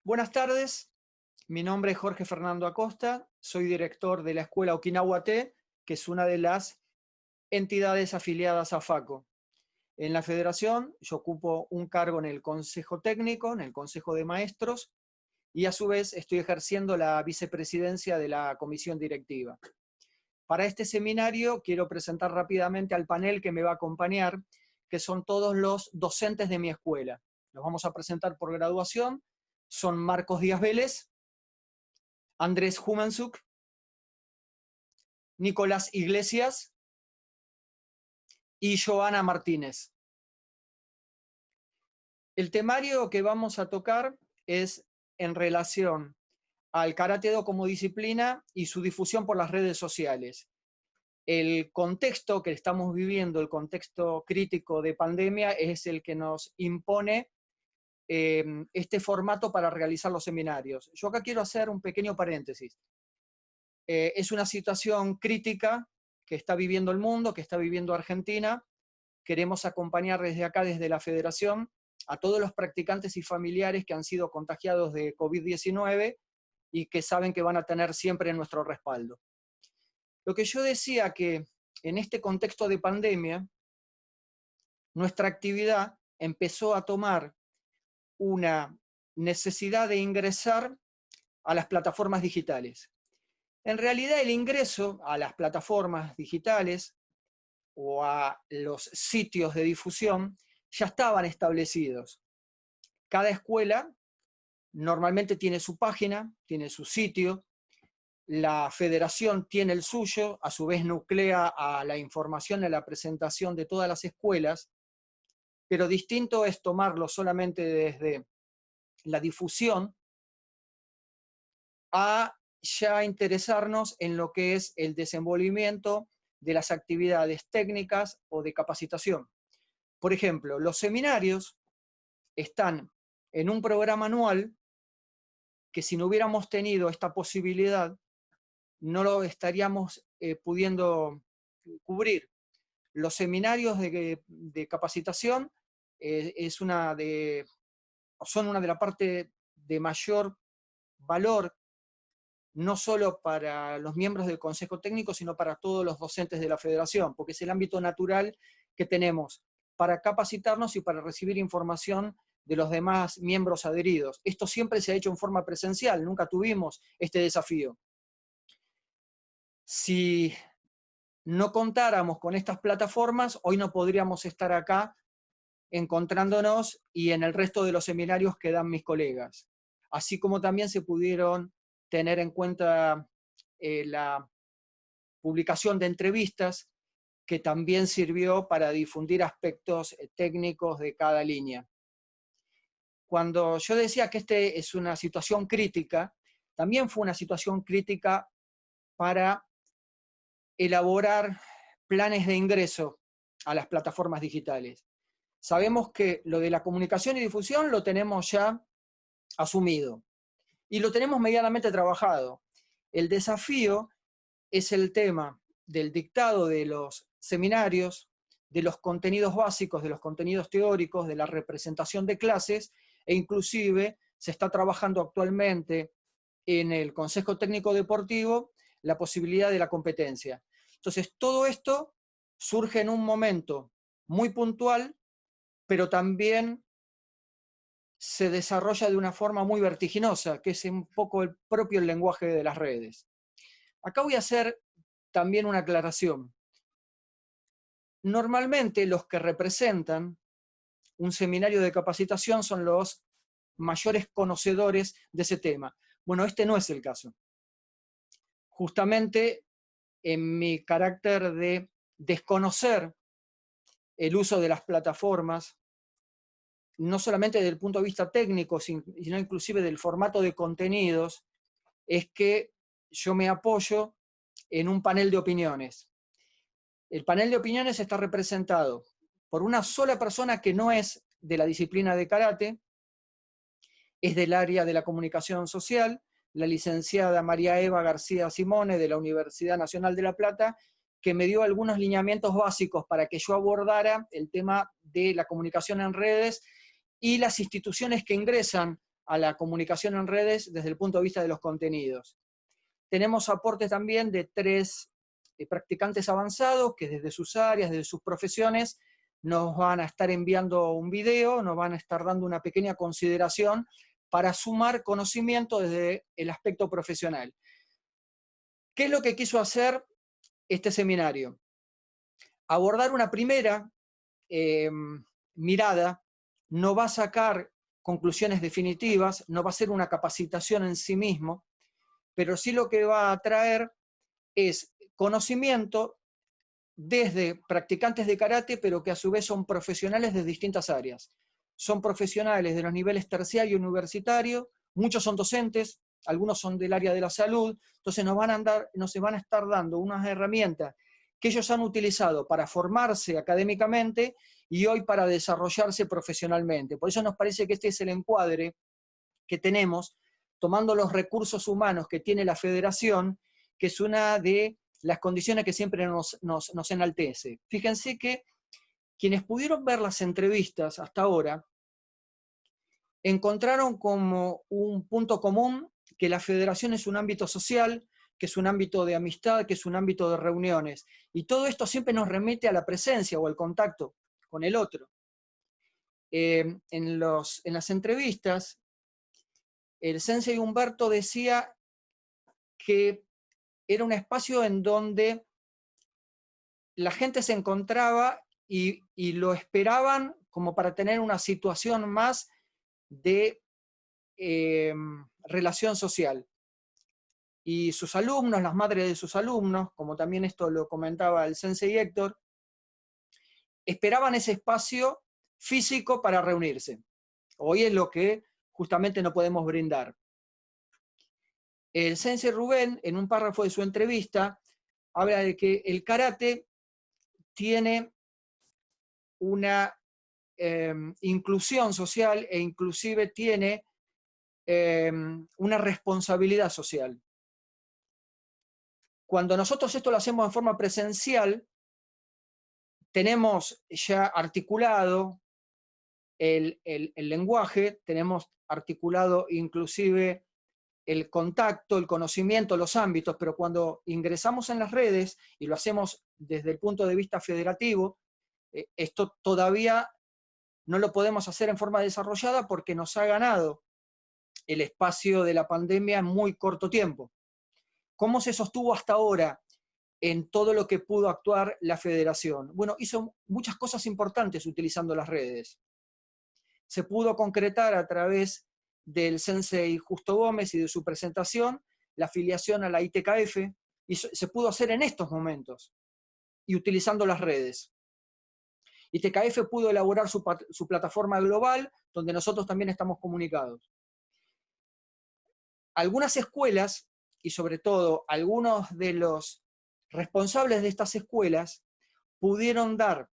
Buenas tardes, mi nombre es Jorge Fernando Acosta, soy director de la Escuela Okinawa T, que es una de las entidades afiliadas a FACO. En la federación yo ocupo un cargo en el Consejo Técnico, en el Consejo de Maestros, y a su vez estoy ejerciendo la vicepresidencia de la comisión directiva. Para este seminario quiero presentar rápidamente al panel que me va a acompañar, que son todos los docentes de mi escuela. Los vamos a presentar por graduación. Son Marcos Díaz Vélez, Andrés Humansuk, Nicolás Iglesias y Joana Martínez. El temario que vamos a tocar es en relación al Karate-Do como disciplina y su difusión por las redes sociales. El contexto que estamos viviendo, el contexto crítico de pandemia, es el que nos impone este formato para realizar los seminarios. Yo acá quiero hacer un pequeño paréntesis. Es una situación crítica que está viviendo el mundo, que está viviendo Argentina. Queremos acompañar desde acá, desde la Federación, a todos los practicantes y familiares que han sido contagiados de COVID-19 y que saben que van a tener siempre nuestro respaldo. Lo que yo decía, que en este contexto de pandemia, nuestra actividad empezó a tomar una necesidad de ingresar a las plataformas digitales. En realidad, el ingreso a las plataformas digitales o a los sitios de difusión ya estaban establecidos. Cada escuela normalmente tiene su página, tiene su sitio, la federación tiene el suyo, a su vez nuclea a la información, a la presentación de todas las escuelas, pero distinto es tomarlo solamente desde la difusión a ya interesarnos en lo que es el desenvolvimiento de las actividades técnicas o de capacitación. Por ejemplo, los seminarios están en un programa anual que, si no hubiéramos tenido esta posibilidad, no lo estaríamos pudiendo cubrir. Los seminarios de capacitación son una de la parte de mayor valor, no solo para los miembros del Consejo Técnico, sino para todos los docentes de la Federación, porque es el ámbito natural que tenemos para capacitarnos y para recibir información de los demás miembros adheridos. Esto siempre se ha hecho en forma presencial, nunca tuvimos este desafío. Si no contáramos con estas plataformas, hoy no podríamos estar acá encontrándonos y en el resto de los seminarios que dan mis colegas. Así como también se pudieron tener en cuenta la publicación de entrevistas, que también sirvió para difundir aspectos técnicos de cada línea. Cuando yo decía que esta es una situación crítica, también fue una situación crítica para elaborar planes de ingreso a las plataformas digitales. Sabemos que lo de la comunicación y difusión lo tenemos ya asumido y lo tenemos medianamente trabajado. El desafío es el tema del dictado de los seminarios, de los contenidos básicos, de los contenidos teóricos, de la representación de clases, e inclusive se está trabajando actualmente en el Consejo Técnico Deportivo la posibilidad de la competencia. Entonces, todo esto surge en un momento muy puntual, pero también se desarrolla de una forma muy vertiginosa, que es un poco el propio lenguaje de las redes. Acá voy a hacer también una aclaración. Normalmente los que representan un seminario de capacitación son los mayores conocedores de ese tema. Bueno, este no es el caso. Justamente en mi carácter de desconocer el uso de las plataformas, no solamente desde el punto de vista técnico, sino inclusive del formato de contenidos, es que yo me apoyo en un panel de opiniones. El panel de opiniones está representado por una sola persona que no es de la disciplina de karate, es del área de la comunicación social, la licenciada María Eva García Simone de la Universidad Nacional de La Plata, que me dio algunos lineamientos básicos para que yo abordara el tema de la comunicación en redes y las instituciones que ingresan a la comunicación en redes desde el punto de vista de los contenidos. Tenemos aportes también de 3 practicantes avanzados que desde sus áreas, desde sus profesiones, nos van a estar enviando un video, nos van a estar dando una pequeña consideración para sumar conocimiento desde el aspecto profesional. ¿Qué es lo que quiso hacer este seminario? Abordar una primera mirada, no va a sacar conclusiones definitivas, no va a ser una capacitación en sí mismo, pero sí lo que va a traer es conocimiento desde practicantes de karate, pero que a su vez son profesionales de distintas áreas. Son profesionales de los niveles terciario y universitario, muchos son docentes, algunos son del área de la salud, entonces nos van a estar dando unas herramientas que ellos han utilizado para formarse académicamente y hoy para desarrollarse profesionalmente. Por eso nos parece que este es el encuadre que tenemos, tomando los recursos humanos que tiene la federación, que es una de las condiciones que siempre nos enaltece. Fíjense que quienes pudieron ver las entrevistas hasta ahora, encontraron como un punto común que la federación es un ámbito social, que es un ámbito de amistad, que es un ámbito de reuniones. Y todo esto siempre nos remite a la presencia o al contacto con el otro. En las entrevistas, el sensei Humberto decía que era un espacio en donde la gente se encontraba y lo esperaban como para tener una situación más de relación social. Y sus alumnos, las madres de sus alumnos, como también esto lo comentaba el sensei Héctor, esperaban ese espacio físico para reunirse. Hoy es lo que justamente no podemos brindar. El sensei Rubén, en un párrafo de su entrevista, habla de que el karate tiene una inclusión social e inclusive tiene una responsabilidad social. Cuando nosotros esto lo hacemos de forma presencial, tenemos ya articulado el lenguaje, tenemos articulado inclusive el contacto, el conocimiento, los ámbitos, pero cuando ingresamos en las redes y lo hacemos desde el punto de vista federativo, esto todavía no lo podemos hacer en forma desarrollada porque nos ha ganado el espacio de la pandemia en muy corto tiempo. ¿Cómo se sostuvo hasta ahora en todo lo que pudo actuar la federación? Bueno, hizo muchas cosas importantes utilizando las redes. Se pudo concretar a través del sensei Justo Gómez y de su presentación la afiliación a la ITKF, y se pudo hacer en estos momentos, y utilizando las redes. ITKF pudo elaborar su plataforma global, donde nosotros también estamos comunicados. Algunas escuelas, y sobre todo algunos de los responsables de estas escuelas, pudieron dar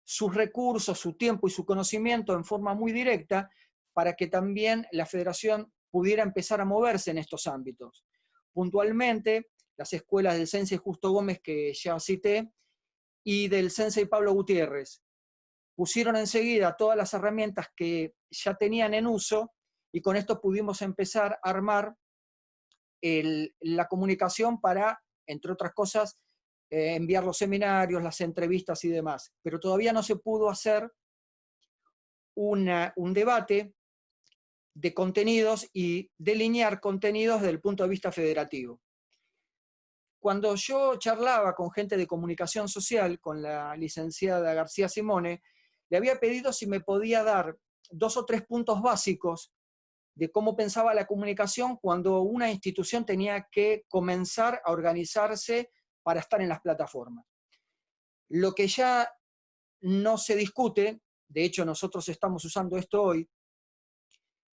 sus recursos, su tiempo y su conocimiento en forma muy directa para que también la federación pudiera empezar a moverse en estos ámbitos. Puntualmente, las escuelas del sensei Justo Gómez, que ya cité, y del sensei Pablo Gutiérrez, pusieron enseguida todas las herramientas que ya tenían en uso, y con esto pudimos empezar a armar la comunicación para, entre otras cosas, enviar los seminarios, las entrevistas y demás. Pero todavía no se pudo hacer un debate de contenidos y delinear contenidos desde el punto de vista federativo. Cuando yo charlaba con gente de comunicación social, con la licenciada García Simone, le había pedido si me podía dar 2 o 3 puntos básicos de cómo pensaba la comunicación cuando una institución tenía que comenzar a organizarse para estar en las plataformas. Lo que ya no se discute, de hecho nosotros estamos usando esto hoy,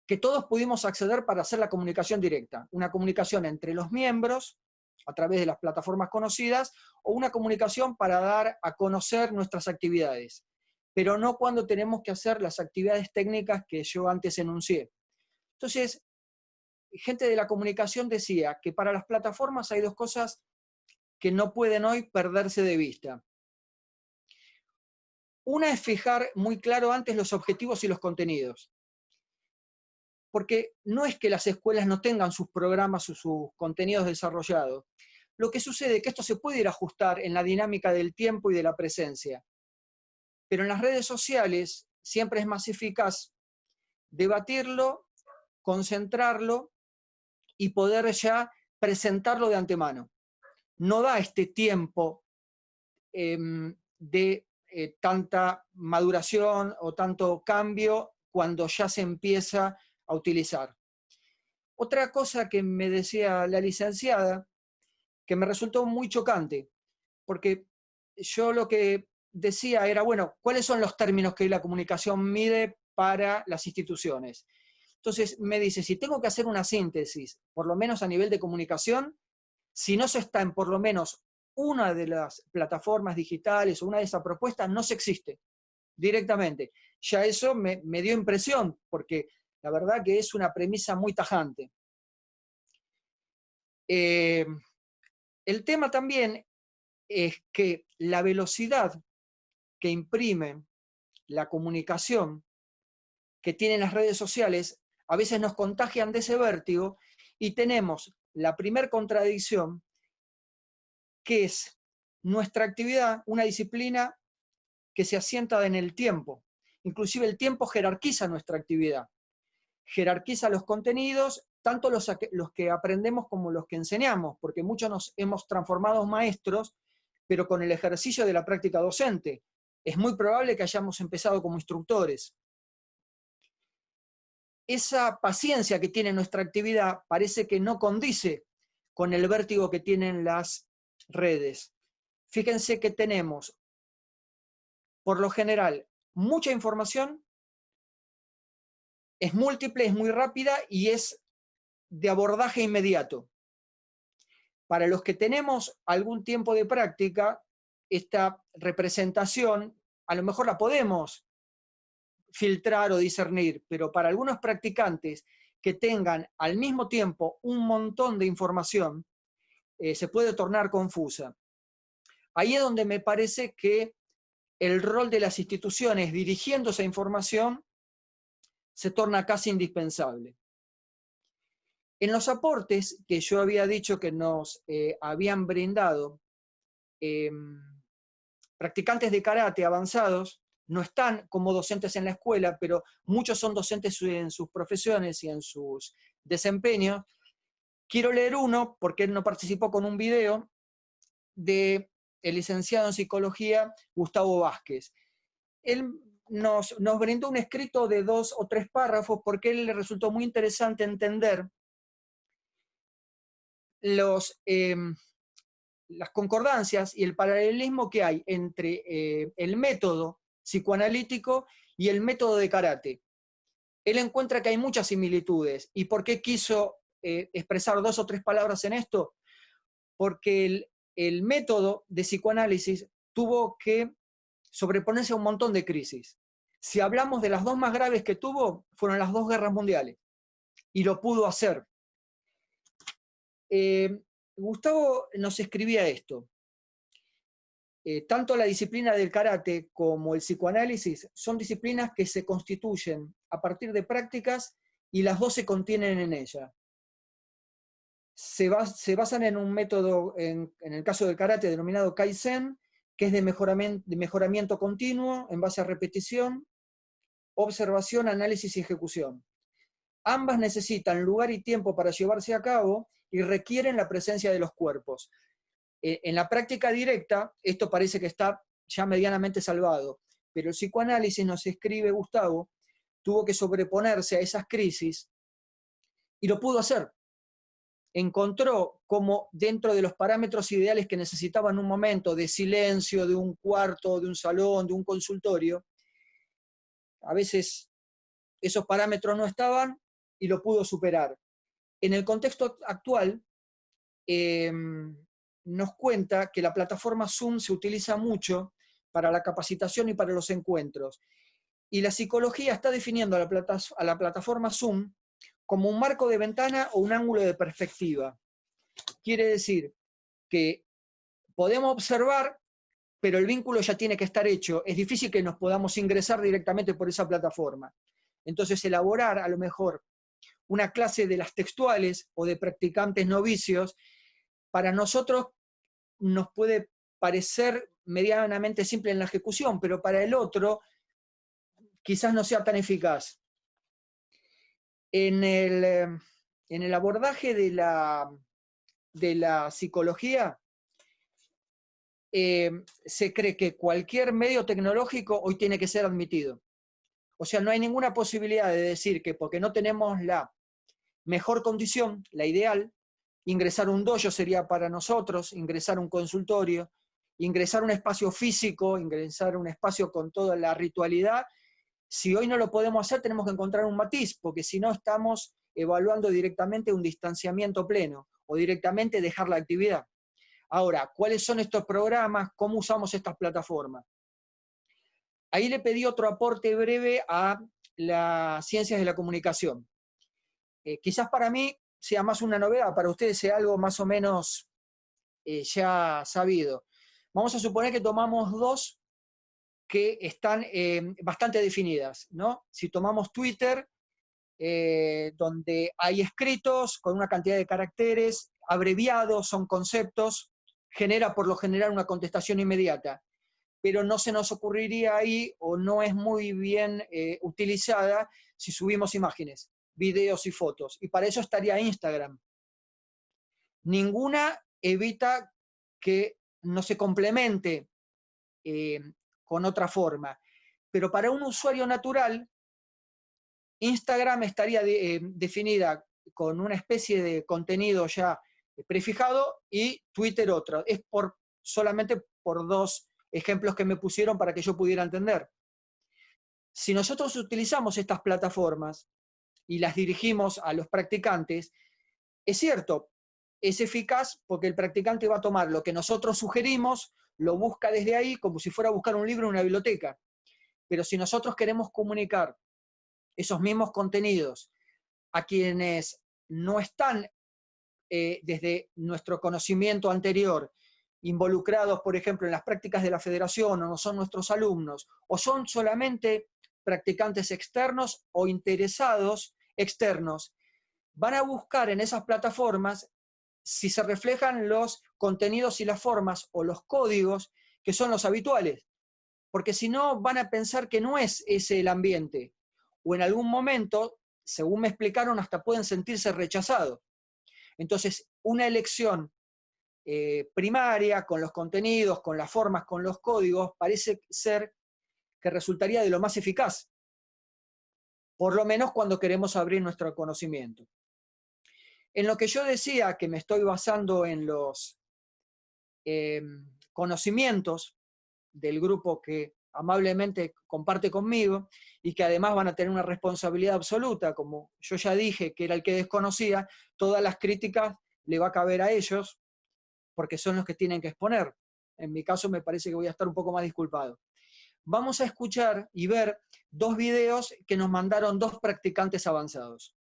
que todos pudimos acceder para hacer la comunicación directa, una comunicación entre los miembros a través de las plataformas conocidas, o una comunicación para dar a conocer nuestras actividades, pero no cuando tenemos que hacer las actividades técnicas que yo antes enuncié. Entonces, gente de la comunicación decía que para las plataformas hay 2 cosas que no pueden hoy perderse de vista. Una es fijar muy claro antes los objetivos y los contenidos. porque no es que las escuelas no tengan sus programas o sus contenidos desarrollados. Lo que sucede es que esto se puede ir a ajustar en la dinámica del tiempo y de la presencia. Pero en las redes sociales siempre es más eficaz debatirlo, concentrarlo y poder ya presentarlo de antemano. No da este tiempo de tanta maduración o tanto cambio cuando ya se empieza a utilizar. Otra cosa que me decía la licenciada, que me resultó muy chocante, porque yo lo que decía era, bueno, ¿cuáles son los términos que la comunicación mide para las instituciones? Entonces me dice, si tengo que hacer una síntesis, por lo menos a nivel de comunicación, si no se está en por lo menos una de las plataformas digitales o una de esas propuestas, no se existe directamente. Ya eso me dio impresión, porque la verdad que es una premisa muy tajante. El tema también es que la velocidad que imprime la comunicación que tienen las redes sociales a veces nos contagian de ese vértigo y tenemos la primer contradicción, que es nuestra actividad, una disciplina que se asienta en el tiempo. Inclusive el tiempo jerarquiza nuestra actividad, jerarquiza los contenidos, tanto los que aprendemos como los que enseñamos, porque muchos nos hemos transformado en maestros, pero con el ejercicio de la práctica docente. Es muy probable que hayamos empezado como instructores. Esa paciencia que tiene nuestra actividad parece que no condice con el vértigo que tienen las redes. Fíjense que tenemos, por lo general, mucha información, es múltiple, es muy rápida y es de abordaje inmediato. Para los que tenemos algún tiempo de práctica, esta representación a lo mejor la podemos filtrar o discernir, pero para algunos practicantes que tengan al mismo tiempo un montón de información, se puede tornar confusa. Ahí es donde me parece que el rol de las instituciones dirigiendo esa información se torna casi indispensable. En los aportes que yo había dicho que nos habían brindado practicantes de karate avanzados, no están como docentes en la escuela, pero muchos son docentes en sus profesiones y en sus desempeños. Quiero leer uno, porque él no participó con un video, del licenciado en psicología Gustavo Vázquez. Él nos brindó un escrito de 2 o 3 párrafos porque a él le resultó muy interesante entender las concordancias y el paralelismo que hay entre el método psicoanalítico y el método de karate. Él encuentra que hay muchas similitudes. ¿Y por qué quiso expresar 2 o 3 palabras en esto? Porque el método de psicoanálisis tuvo que sobreponerse a un montón de crisis. Si hablamos de las 2 más graves que tuvo, fueron las 2 guerras mundiales. Y lo pudo hacer. Gustavo nos escribía esto. Tanto la disciplina del karate como el psicoanálisis son disciplinas que se constituyen a partir de prácticas y las 2 se contienen en ella. Se basan en un método, en el caso del karate, denominado Kaizen, que es de mejoramiento continuo en base a repetición, observación, análisis y ejecución. Ambas necesitan lugar y tiempo para llevarse a cabo y requieren la presencia de los cuerpos. En la práctica directa, esto parece que está ya medianamente salvado, pero el psicoanálisis, nos escribe Gustavo, tuvo que sobreponerse a esas crisis y lo pudo hacer. Encontró como dentro de los parámetros ideales que necesitaba en un momento de silencio, de un cuarto, de un salón, de un consultorio, a veces esos parámetros no estaban y lo pudo superar. En el contexto actual, nos cuenta que la plataforma Zoom se utiliza mucho para la capacitación y para los encuentros. Y la psicología está definiendo a la plataforma Zoom como un marco de ventana o un ángulo de perspectiva. Quiere decir que podemos observar, pero el vínculo ya tiene que estar hecho. Es difícil que nos podamos ingresar directamente por esa plataforma. Entonces, elaborar a lo mejor una clase de las textuales o de practicantes novicios, para nosotros nos puede parecer medianamente simple en la ejecución, pero para el otro quizás no sea tan eficaz. En el abordaje de la psicología, se cree que cualquier medio tecnológico hoy tiene que ser admitido. O sea, no hay ninguna posibilidad de decir que porque no tenemos la mejor condición, la ideal, ingresar un dojo sería para nosotros, ingresar un consultorio, ingresar un espacio físico, ingresar un espacio con toda la ritualidad. Si hoy no lo podemos hacer, tenemos que encontrar un matiz, porque si no estamos evaluando directamente un distanciamiento pleno o directamente dejar la actividad. Ahora, ¿cuáles son estos programas? ¿Cómo usamos estas plataformas? Ahí le pedí otro aporte breve a las ciencias de la comunicación. Quizás para mí sea más una novedad, para ustedes sea algo más o menos ya sabido. Vamos a suponer que tomamos dos que están bastante definidas, ¿no? Si tomamos Twitter, donde hay escritos con una cantidad de caracteres, abreviados, son conceptos, genera por lo general una contestación inmediata, pero no se nos ocurriría ahí o no es muy bien utilizada si subimos imágenes, videos y fotos, y para eso estaría Instagram. Ninguna evita que no se complemente con otra forma, pero para un usuario natural, Instagram estaría definida con una especie de contenido ya prefijado y Twitter otro. Es solamente por dos ejemplos que me pusieron para que yo pudiera entender. Si nosotros utilizamos estas plataformas y las dirigimos a los practicantes, es cierto, es eficaz porque el practicante va a tomar lo que nosotros sugerimos, lo busca desde ahí como si fuera a buscar un libro en una biblioteca. Pero si nosotros queremos comunicar esos mismos contenidos a quienes no están desde nuestro conocimiento anterior involucrados, por ejemplo, en las prácticas de la federación, o no son nuestros alumnos, o son solamente practicantes externos o interesados externos, van a buscar en esas plataformas si se reflejan los contenidos y las formas o los códigos que son los habituales, porque si no van a pensar que no es ese el ambiente, o en algún momento, según me explicaron, hasta pueden sentirse rechazados. Entonces, una elección primaria, con los contenidos, con las formas, con los códigos, parece ser que resultaría de lo más eficaz, por lo menos cuando queremos abrir nuestro conocimiento. En lo que yo decía, que me estoy basando en los conocimientos del grupo que amablemente comparte conmigo y que además van a tener una responsabilidad absoluta, como yo ya dije, que era el que desconocía, todas las críticas le va a caber a ellos, porque son los que tienen que exponer. En mi caso me parece que voy a estar un poco más disculpado. Vamos a escuchar y ver dos videos que nos mandaron dos practicantes avanzados.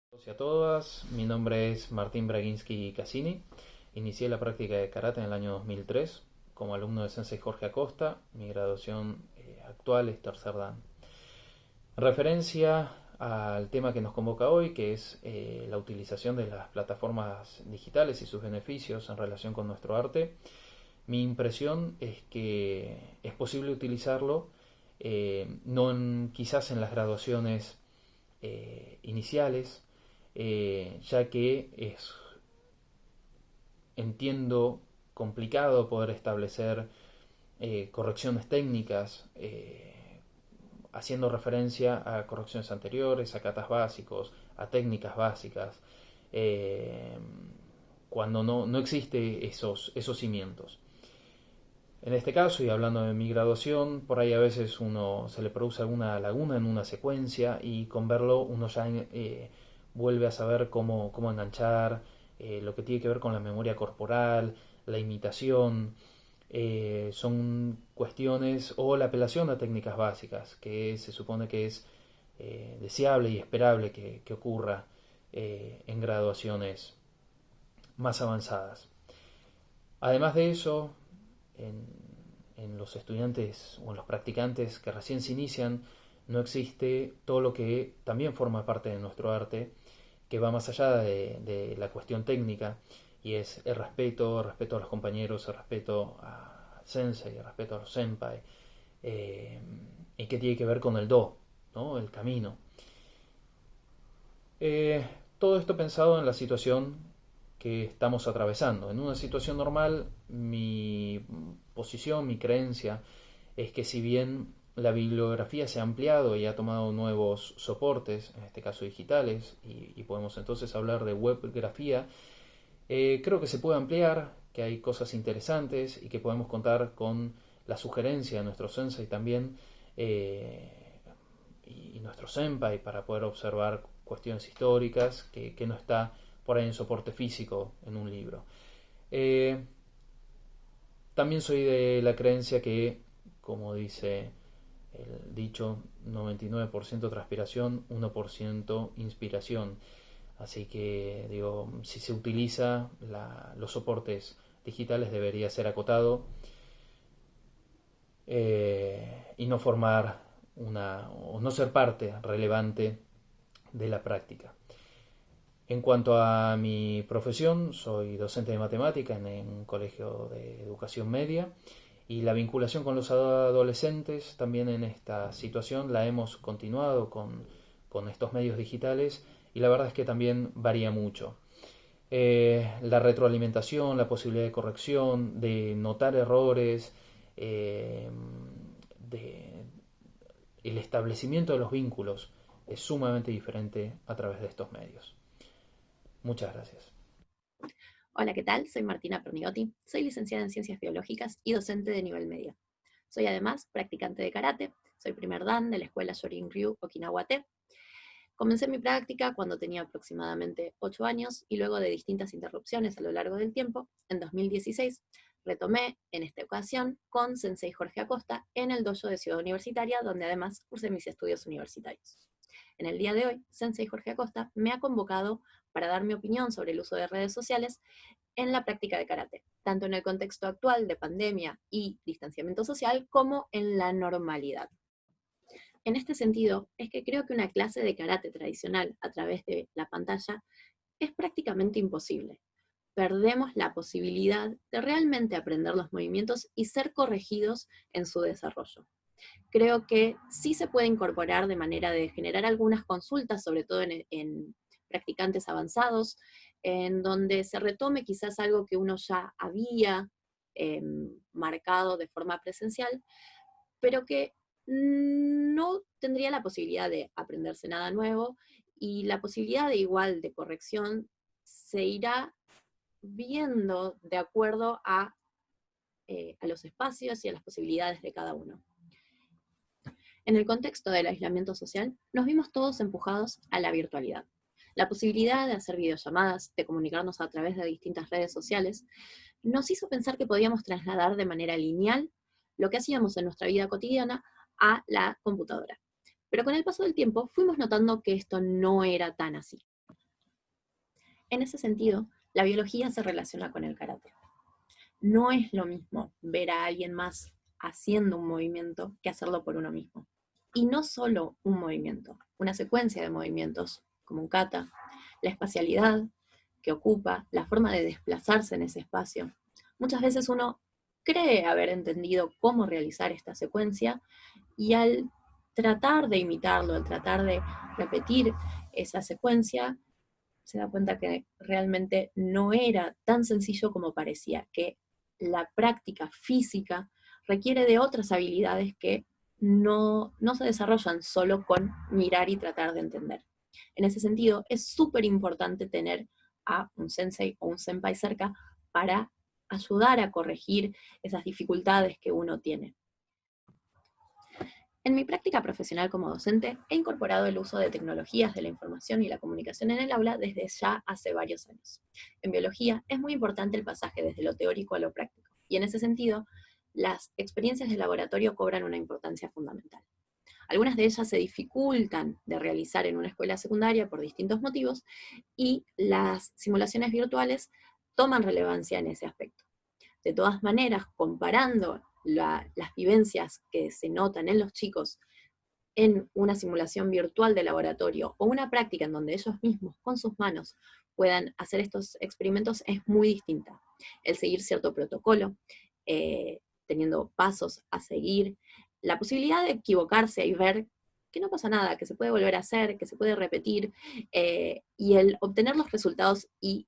A todos y a todas, mi nombre es Martín Braginski Cassini. Inicié la práctica de karate en el año 2003 como alumno de Sensei Jorge Acosta. Mi graduación actual es tercer dan. En referencia al tema que nos convoca hoy, que es la utilización de las plataformas digitales y sus beneficios en relación con nuestro arte, mi impresión es que es posible utilizarlo quizás en las graduaciones iniciales, ya que entiendo complicado poder establecer correcciones técnicas haciendo referencia a correcciones anteriores, a katas básicos, a técnicas básicas, cuando no existe esos cimientos. En este caso, y hablando de mi graduación, por ahí a veces uno se le produce alguna laguna en una secuencia y con verlo uno ya vuelve a saber cómo enganchar, lo que tiene que ver con la memoria corporal, la imitación, son cuestiones, o la apelación a técnicas básicas, que se supone que es deseable y esperable que ocurra en graduaciones más avanzadas. Además de eso, en los estudiantes o en los practicantes que recién se inician, no existe todo lo que también forma parte de nuestro arte, que va más allá de la cuestión técnica, y es el respeto a los compañeros, el respeto al sensei, el respeto a los senpai, eh, y que tiene que ver con el do, ¿no? El camino. Eh, Todo esto pensado en la situación que estamos atravesando. En una situación normal, mi posición, mi creencia, es que si bien la bibliografía se ha ampliado y ha tomado nuevos soportes, en este caso digitales, y podemos entonces hablar de webgrafía, creo que se puede ampliar, que hay cosas interesantes y que podemos contar con la sugerencia de nuestro sensei también, y nuestro senpai, para poder observar cuestiones históricas que no está por ahí en soporte físico en un libro. Eh, También soy de la creencia que, como dice el dicho, 99% transpiración, 1% inspiración. Así que, digo, si se utiliza los soportes digitales debería ser acotado, y no formar o no ser parte relevante de la práctica. En cuanto a mi profesión, soy docente de matemática en un colegio de educación media, y la vinculación con los adolescentes también en esta situación la hemos continuado con estos medios digitales, y la verdad es que también varía mucho. La retroalimentación, la posibilidad de corrección, de notar errores, eh, de, el establecimiento de los vínculos es sumamente diferente a través de estos medios. Muchas gracias. Hola, ¿qué tal? Soy Martina Pernigotti, soy licenciada en Ciencias Biológicas y docente de nivel medio. Soy además practicante de karate, soy primer dan de la escuela Shorin-ryu Okinawa-te. Comencé mi práctica cuando tenía aproximadamente 8 años y luego de distintas interrupciones a lo largo del tiempo, en 2016 retomé en esta ocasión con Sensei Jorge Acosta en el dojo de Ciudad Universitaria, donde además cursé mis estudios universitarios. En el día de hoy, Sensei Jorge Acosta me ha convocado para dar mi opinión sobre el uso de redes sociales en la práctica de karate, tanto en el contexto actual de pandemia y distanciamiento social como en la normalidad. En este sentido, es que creo que una clase de karate tradicional a través de la pantalla es prácticamente imposible. Perdemos la posibilidad de realmente aprender los movimientos y ser corregidos en su desarrollo. Creo que sí se puede incorporar de manera de generar algunas consultas, sobre todo en practicantes avanzados, en donde se retome quizás algo que uno ya había marcado de forma presencial, pero que no tendría la posibilidad de aprenderse nada nuevo, y la posibilidad de igual de corrección se irá viendo de acuerdo a los espacios y a las posibilidades de cada uno. En el contexto del aislamiento social, nos vimos todos empujados a la virtualidad. La posibilidad de hacer videollamadas, de comunicarnos a través de distintas redes sociales, nos hizo pensar que podíamos trasladar de manera lineal lo que hacíamos en nuestra vida cotidiana a la computadora. Pero con el paso del tiempo fuimos notando que esto no era tan así. En ese sentido, la biología se relaciona con el karate. No es lo mismo ver a alguien más haciendo un movimiento que hacerlo por uno mismo. Y no solo un movimiento, una secuencia de movimientos, como un kata, la espacialidad que ocupa, la forma de desplazarse en ese espacio. Muchas veces uno cree haber entendido cómo realizar esta secuencia, y al tratar de imitarlo, al tratar de repetir esa secuencia, se da cuenta que realmente no era tan sencillo como parecía, que la práctica física requiere de otras habilidades que no se desarrollan solo con mirar y tratar de entender. En ese sentido, es súper importante tener a un sensei o un senpai cerca para ayudar a corregir esas dificultades que uno tiene. En mi práctica profesional como docente, he incorporado el uso de tecnologías de la información y la comunicación en el aula desde ya hace varios años. En biología es muy importante el pasaje desde lo teórico a lo práctico, y en ese sentido, las experiencias de laboratorio cobran una importancia fundamental. Algunas de ellas se dificultan de realizar en una escuela secundaria por distintos motivos, y las simulaciones virtuales toman relevancia en ese aspecto. De todas maneras, comparando las vivencias que se notan en los chicos en una simulación virtual de laboratorio o una práctica en donde ellos mismos con sus manos puedan hacer estos experimentos es muy distinta. El seguir cierto protocolo, teniendo pasos a seguir, la posibilidad de equivocarse y ver que no pasa nada, que se puede volver a hacer, que se puede repetir, y el obtener los resultados y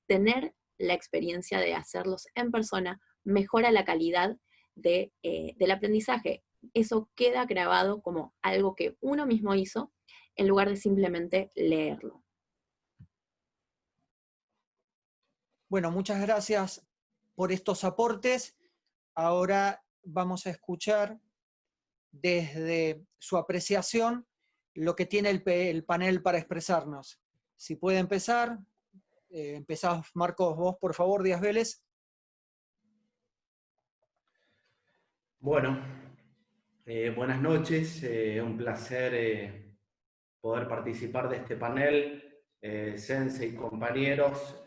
tener la experiencia de hacerlos en persona mejora la calidad del aprendizaje. Eso queda grabado como algo que uno mismo hizo en lugar de simplemente leerlo. Bueno, muchas gracias por estos aportes. Ahora vamos a escuchar desde su apreciación lo que tiene el panel para expresarnos. Si puede empezar, empezás, Marcos, vos, por favor, Díaz Vélez. Bueno, buenas noches, un placer poder participar de este panel. Sensei y compañeros,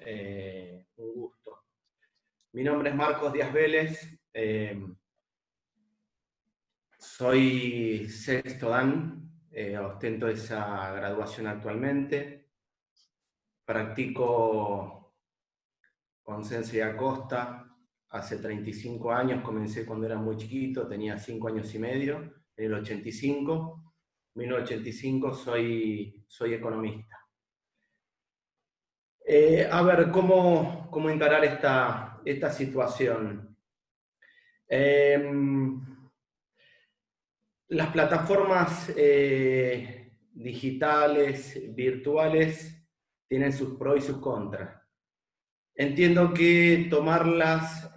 un gusto. Mi nombre es Marcos Díaz Vélez, soy sexto Dan, ostento esa graduación actualmente. Practico con Sensei Acosta hace 35 años, comencé cuando era muy chiquito, tenía 5 años y medio, en el 85, 1985 soy economista. A ver, ¿cómo encarar esta situación? Las plataformas digitales, virtuales, tienen sus pros y sus contras. Entiendo que tomarlas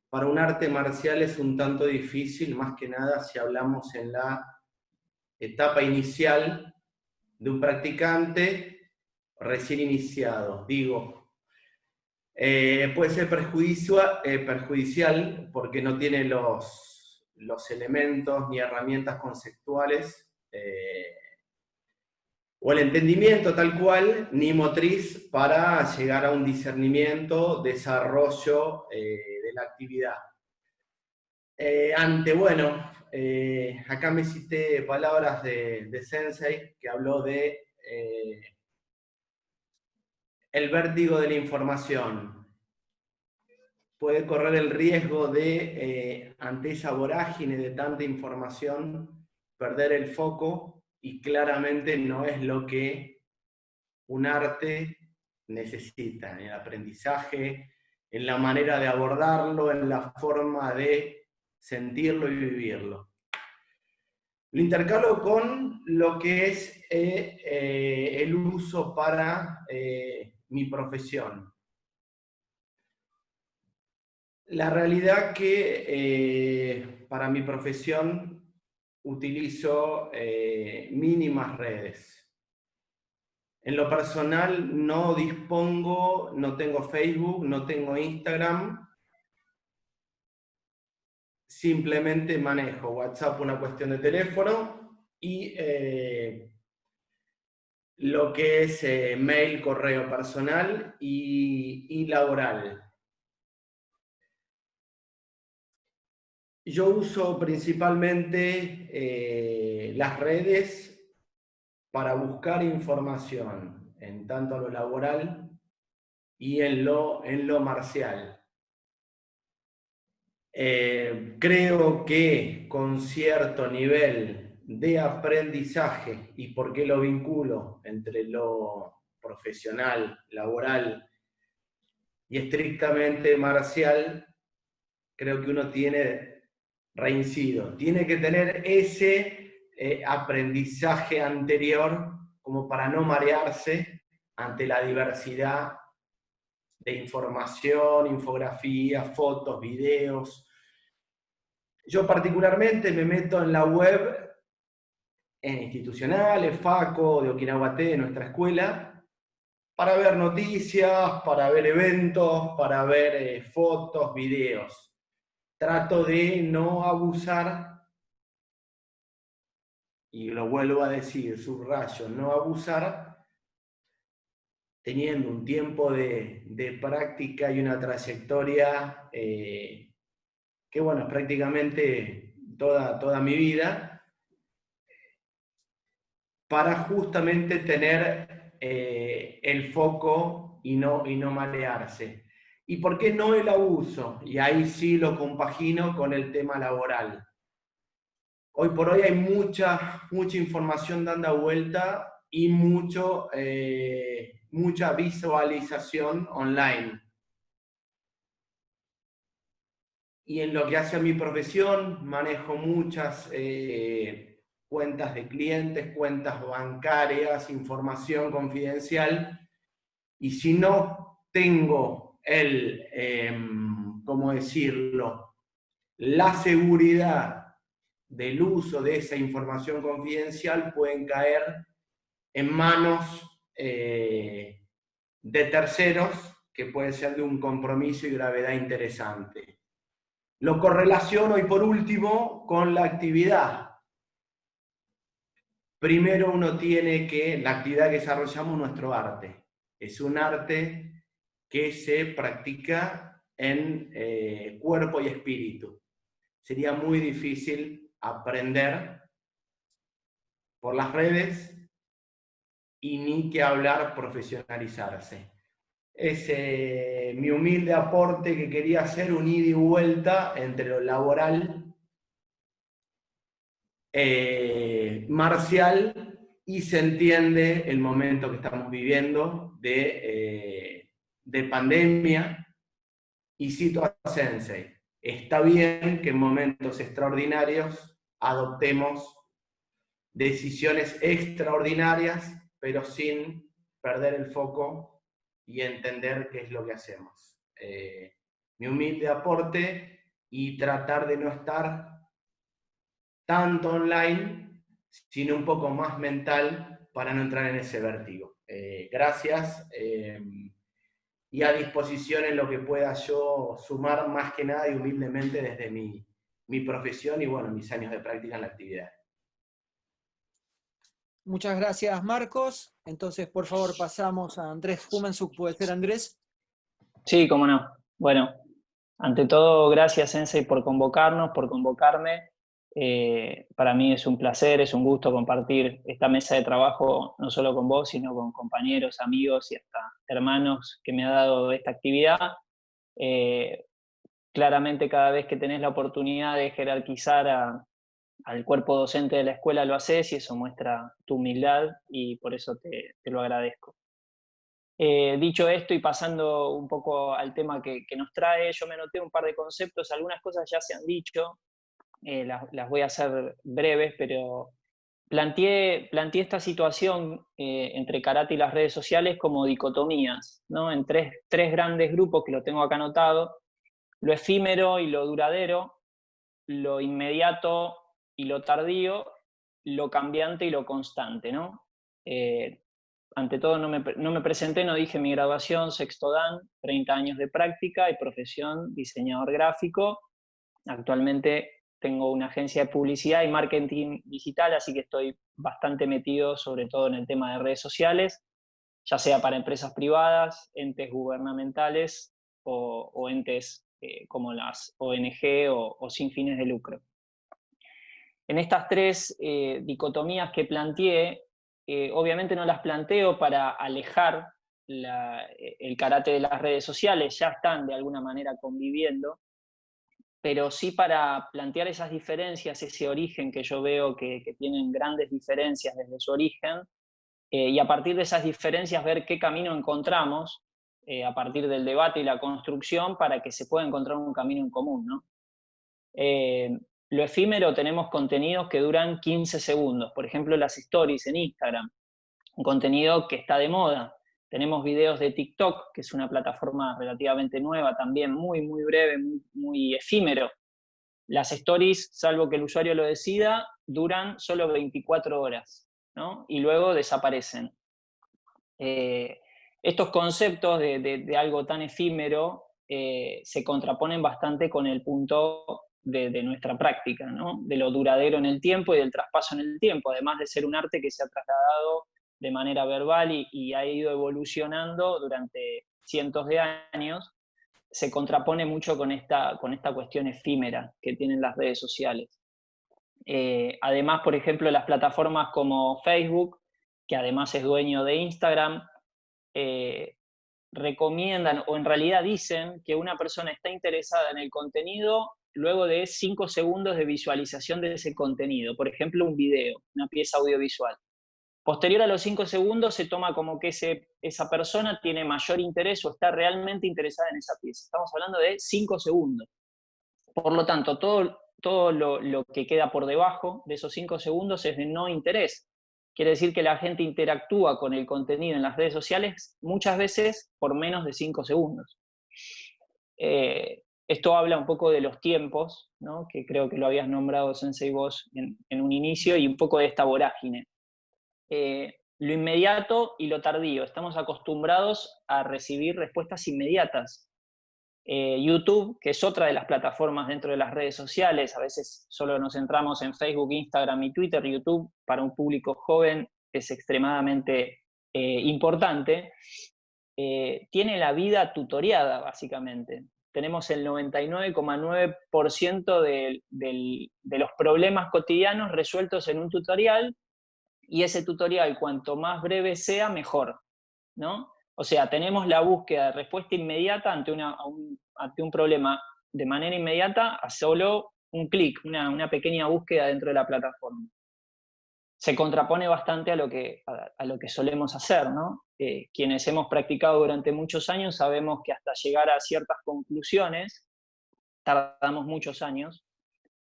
para un arte marcial es un tanto difícil, más que nada si hablamos en la etapa inicial de un practicante recién iniciado. Digo, puede ser perjudicial porque no tiene los elementos ni herramientas conceptuales o el entendimiento tal cual, ni motriz para llegar a un discernimiento, desarrollo de la actividad. Acá me cité palabras de Sensei, que habló de el vértigo de la información. Puede correr el riesgo de, ante esa vorágine de tanta información, perder el foco, y claramente no es lo que un arte necesita, en el aprendizaje, en la manera de abordarlo, en la forma de sentirlo y vivirlo. Lo intercalo con lo que es el uso para mi profesión. La realidad que para mi profesión utilizo mínimas redes. En lo personal no dispongo, no tengo Facebook, no tengo Instagram. Simplemente manejo WhatsApp, una cuestión de teléfono, y lo que es mail, correo personal y laboral. Yo uso principalmente las redes para buscar información, en tanto en lo laboral y en lo marcial. Creo que con cierto nivel de aprendizaje, y por qué lo vinculo entre lo profesional, laboral y estrictamente marcial, creo que uno tiene que tener ese aprendizaje anterior como para no marearse ante la diversidad de información, infografías, fotos, videos. Yo particularmente me meto en la web, en institucionales, FACO, de Okinawa T, de nuestra escuela, para ver noticias, para ver eventos, para ver fotos, videos. Trato de no abusar, y lo vuelvo a decir, subrayo, no abusar, teniendo un tiempo de práctica y una trayectoria que, bueno, prácticamente toda mi vida, para justamente tener el foco y no marearse. ¿Y por qué no el abuso? Y ahí sí lo compagino con el tema laboral. Hoy por hoy hay mucha información dando vuelta y mucha visualización online. Y en lo que hace a mi profesión, manejo muchas cuentas de clientes, cuentas bancarias, información confidencial. Y si no tengo ¿cómo decirlo?, la seguridad del uso de esa información confidencial, pueden caer en manos de terceros, que puede ser de un compromiso y gravedad interesante. Lo correlaciono, y por último, con la actividad. Primero uno tiene que, la actividad que desarrollamos, nuestro arte. Es un arte que se practica en cuerpo y espíritu. Sería muy difícil aprender por las redes y ni que hablar profesionalizarse. Es mi humilde aporte que quería hacer, un ida y vuelta entre lo laboral, marcial, y se entiende el momento que estamos viviendo de pandemia. Y cito a Sensei: está bien que en momentos extraordinarios adoptemos decisiones extraordinarias, pero sin perder el foco y entender qué es lo que hacemos. Mi humilde aporte, y tratar de no estar tanto online, sino un poco más mental, para no entrar en ese vértigo. Gracias, y a disposición en lo que pueda yo sumar, más que nada y humildemente desde mi profesión y bueno, mis años de práctica en la actividad. Muchas gracias, Marcos. Entonces, por favor, pasamos a Andrés Humensuk. ¿Puede ser, Andrés? Sí, cómo no. Bueno, ante todo, gracias, Sensei, por convocarnos, por convocarme. Para mí es un placer, es un gusto compartir esta mesa de trabajo, no solo con vos, sino con compañeros, amigos y hasta hermanos que me ha dado esta actividad. Claramente, cada vez que tenés la oportunidad de jerarquizar al cuerpo docente de la escuela, lo haces, y eso muestra tu humildad, y por eso te lo agradezco. Dicho esto, y pasando un poco al tema que nos trae, yo me anoté un par de conceptos. Algunas cosas ya se han dicho, las voy a hacer breves, pero planteé esta situación entre karate y las redes sociales como dicotomías, ¿no? En tres grandes grupos, que lo tengo acá anotado: lo efímero y lo duradero, lo inmediato y lo tardío, lo cambiante y lo constante, ¿no? Ante todo, no me presenté, no dije mi graduación, sexto dan, 30 años de práctica y profesión diseñador gráfico. Actualmente tengo una agencia de publicidad y marketing digital, así que estoy bastante metido sobre todo en el tema de redes sociales, ya sea para empresas privadas, entes gubernamentales o entes como las ONG o sin fines de lucro. En estas tres dicotomías que planteé, obviamente no las planteo para alejar el karate de las redes sociales, ya están de alguna manera conviviendo, pero sí para plantear esas diferencias, ese origen que yo veo que tienen grandes diferencias desde su origen, y a partir de esas diferencias ver qué camino encontramos a partir del debate y la construcción, para que se pueda encontrar un camino en común, ¿no? Lo efímero, tenemos contenidos que duran 15 segundos, por ejemplo las stories en Instagram, un contenido que está de moda. Tenemos videos de TikTok, que es una plataforma relativamente nueva, también muy breve, muy efímero. Las stories, salvo que el usuario lo decida, duran solo 24 horas, ¿no? Y luego desaparecen. Estos conceptos de algo tan efímero se contraponen bastante con el punto de nuestra práctica, ¿no? De lo duradero en el tiempo y del traspaso en el tiempo, además de ser un arte que se ha trasladado de manera verbal y ha ido evolucionando durante cientos de años. Se contrapone mucho con esta cuestión efímera que tienen las redes sociales. Además, por ejemplo, las plataformas como Facebook que además es dueño de Instagram, recomiendan, o en realidad dicen, que una persona está interesada en el contenido luego de 5 segundos de visualización de ese contenido. Por ejemplo, un video, una pieza audiovisual. Posterior a los 5 segundos se toma como que esa persona tiene mayor interés o está realmente interesada en esa pieza. Estamos hablando de 5 segundos. Por lo tanto, todo lo que queda por debajo de esos 5 segundos es de no interés. Quiere decir que la gente interactúa con el contenido en las redes sociales muchas veces por menos de 5 segundos. Esto habla un poco de los tiempos, ¿no? Que creo que lo habías nombrado, Sensei, vos en un inicio, y un poco de esta vorágine. Lo inmediato y lo tardío. Estamos acostumbrados a recibir respuestas inmediatas. YouTube, que es otra de las plataformas dentro de las redes sociales, a veces solo nos centramos en Facebook, Instagram y Twitter. YouTube, para un público joven, es extremadamente importante. Tiene la vida tutoriada, básicamente. Tenemos el 99,9% de los problemas cotidianos resueltos en un tutorial, y ese tutorial, cuanto más breve sea, mejor, ¿no? O sea, tenemos la búsqueda de respuesta inmediata ante un problema de manera inmediata a solo un clic, una pequeña búsqueda dentro de la plataforma. Se contrapone bastante a lo que solemos hacer, ¿no? Quienes hemos practicado durante muchos años sabemos que hasta llegar a ciertas conclusiones tardamos muchos años,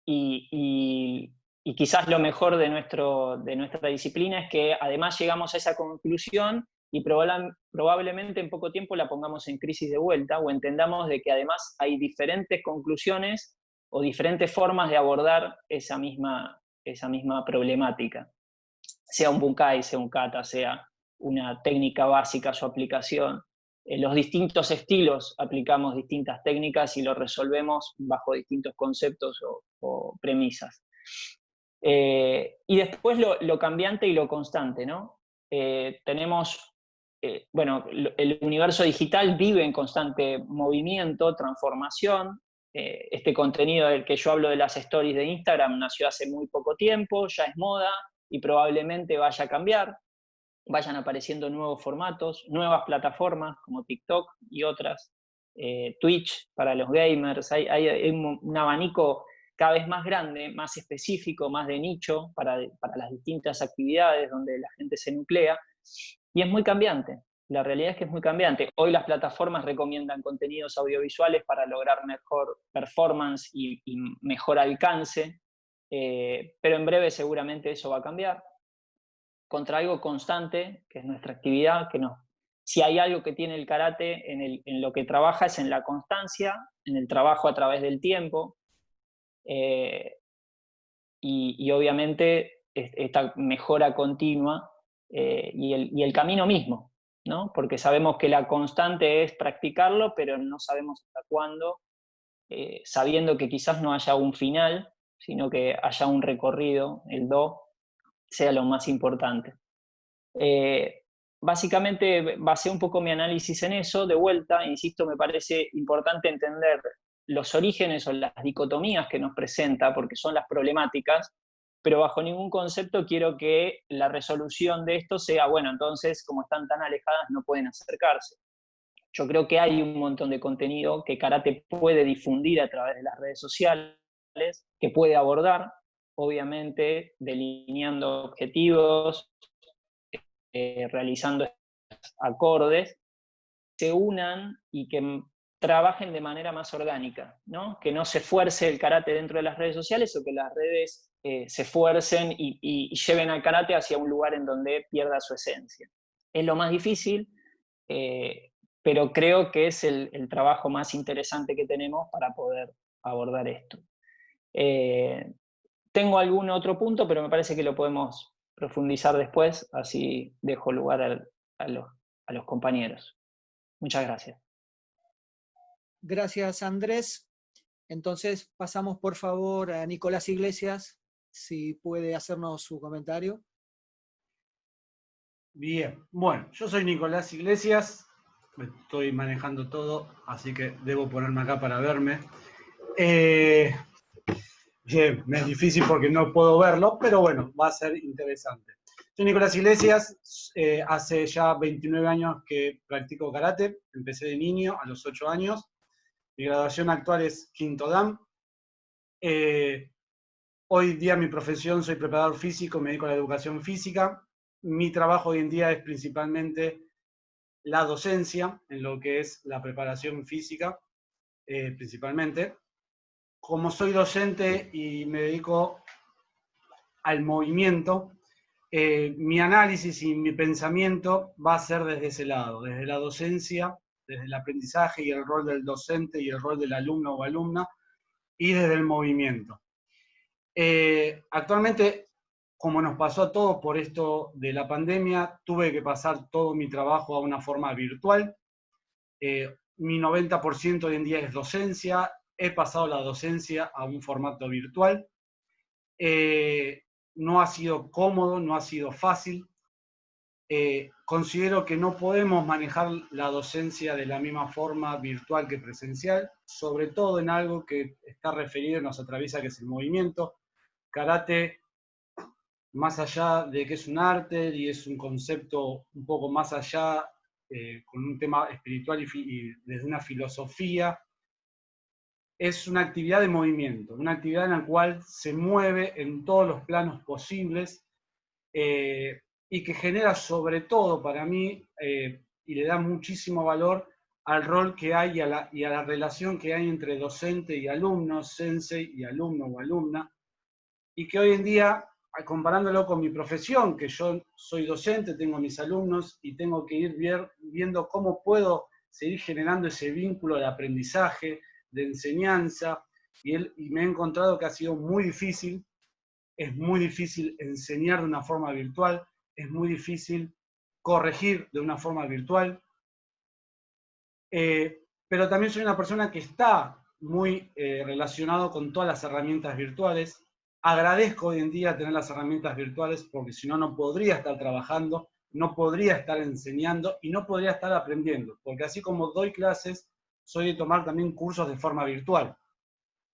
y quizás lo mejor de nuestra disciplina es que además llegamos a esa conclusión y probablemente en poco tiempo la pongamos en crisis de vuelta, o entendamos de que además hay diferentes conclusiones o diferentes formas de abordar esa misma problemática. Sea un bunkai, sea un kata, sea una técnica básica, su aplicación. En los distintos estilos aplicamos distintas técnicas y lo resolvemos bajo distintos conceptos o premisas. Y después lo cambiante y lo constante, ¿no? Tenemos, el universo digital vive en constante movimiento, transformación. Este contenido del que yo hablo de las stories de Instagram nació hace muy poco tiempo, ya es moda y probablemente vaya a cambiar. Vayan apareciendo nuevos formatos, nuevas plataformas como TikTok y otras, Twitch para los gamers. Hay un abanico cada vez más grande, más específico, más de nicho para las distintas actividades donde la gente se nuclea, y es muy cambiante. La realidad es que es muy cambiante. Hoy las plataformas recomiendan contenidos audiovisuales para lograr mejor performance y mejor alcance, pero en breve seguramente eso va a cambiar contra algo constante, que es nuestra actividad, si hay algo que tiene el karate en lo que trabaja es en la constancia, en el trabajo a través del tiempo, y obviamente esta mejora continua, y el camino mismo, ¿no? Porque sabemos que la constante es practicarlo, pero no sabemos hasta cuándo, sabiendo que quizás no haya un final, sino que haya un recorrido, el do sea lo más importante. Básicamente basé un poco mi análisis en eso. De vuelta, insisto, me parece importante entender los orígenes o las dicotomías que nos presenta, porque son las problemáticas, pero bajo ningún concepto quiero que la resolución de esto sea, bueno, entonces como están tan alejadas no pueden acercarse. Yo creo que hay un montón de contenido que karate puede difundir a través de las redes sociales, que puede abordar, obviamente delineando objetivos, realizando acordes, se unan y que trabajen de manera más orgánica, ¿no? Que no se fuerce el karate dentro de las redes sociales, o que las redes se esfuercen y lleven al karate hacia un lugar en donde pierda su esencia. Es lo más difícil, pero creo que es el trabajo más interesante que tenemos para poder abordar esto. Tengo algún otro punto, pero me parece que lo podemos profundizar después, así dejo lugar a los compañeros. Muchas gracias. Gracias, Andrés. Entonces pasamos por favor a Nicolás Iglesias, si puede hacernos su comentario. Bien, bueno, yo soy Nicolás Iglesias, estoy manejando todo, así que debo ponerme acá para verme. Bien, me es difícil porque no puedo verlo, pero bueno, va a ser interesante. Soy Nicolás Iglesias, hace ya 29 años que practico karate, empecé de niño a los 8 años, mi graduación actual es quinto dan. Hoy día mi profesión, soy preparador físico, me dedico a la educación física. Mi trabajo hoy en día es principalmente la docencia, en lo que es la preparación física, principalmente. Como soy docente y me dedico al movimiento, mi análisis y mi pensamiento va a ser desde ese lado, desde la docencia, desde el aprendizaje y el rol del docente y el rol del alumno o alumna, y desde el movimiento. Actualmente, como nos pasó a todos por esto de la pandemia, tuve que pasar todo mi trabajo a una forma virtual. Mi 90% hoy en día es docencia, he pasado la docencia a un formato virtual. No ha sido cómodo, no ha sido fácil. Considero que no podemos manejar la docencia de la misma forma virtual que presencial, sobre todo en algo que está referido, nos atraviesa, que es el movimiento. Karate, más allá de que es un arte y es un concepto un poco más allá, con un tema espiritual y desde una filosofía, es una actividad de movimiento, una actividad en la cual se mueve en todos los planos posibles, y que genera sobre todo para mí, y le da muchísimo valor al rol que hay y a la relación que hay entre docente y alumno, sensei y alumno o alumna, y que hoy en día, comparándolo con mi profesión, que yo soy docente, tengo mis alumnos y tengo que ir viendo cómo puedo seguir generando ese vínculo de aprendizaje, de enseñanza, y me he encontrado que ha sido muy difícil. Es muy difícil enseñar de una forma virtual, es muy difícil corregir de una forma virtual, pero también soy una persona que está muy relacionado con todas las herramientas virtuales. Agradezco hoy en día tener las herramientas virtuales porque si no, no podría estar trabajando, no podría estar enseñando y no podría estar aprendiendo, porque así como doy clases, soy de tomar también cursos de forma virtual.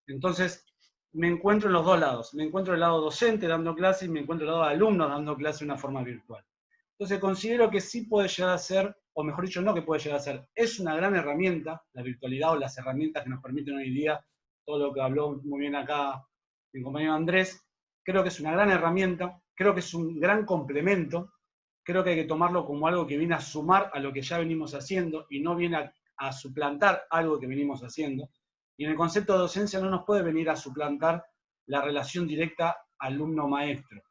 Entonces, me encuentro en los dos lados. Me encuentro el lado docente dando clases y me encuentro el lado de alumnos dando clases de una forma virtual. Entonces, considero que sí puede llegar a ser, o mejor dicho, no que puede llegar a ser, es una gran herramienta, la virtualidad o las herramientas que nos permiten hoy en día, todo lo que habló muy bien acá mi compañero Andrés, creo que es una gran herramienta, creo que es un gran complemento, creo que hay que tomarlo como algo que viene a sumar a lo que ya venimos haciendo y no viene a suplantar algo que venimos haciendo. Y en el concepto de docencia no nos puede venir a suplantar la relación directa alumno-maestro,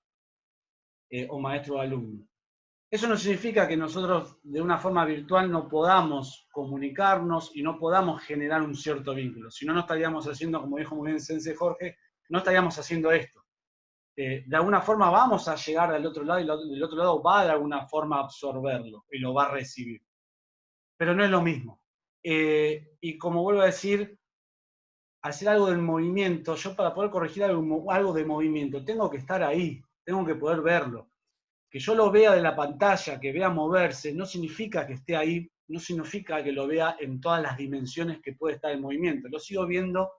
o maestro-alumno. Eso no significa que nosotros de una forma virtual no podamos comunicarnos y no podamos generar un cierto vínculo. Si no, no estaríamos haciendo, como dijo muy bien Sensei Jorge, no estaríamos haciendo esto. De alguna forma vamos a llegar al otro lado y el otro lado va de alguna forma a absorberlo y lo va a recibir. Pero no es lo mismo. Y como vuelvo a decir, hacer algo del movimiento, yo para poder corregir algo de movimiento, tengo que estar ahí, tengo que poder verlo. Que yo lo vea de la pantalla, que vea moverse, no significa que esté ahí, no significa que lo vea en todas las dimensiones que puede estar el movimiento. Lo sigo viendo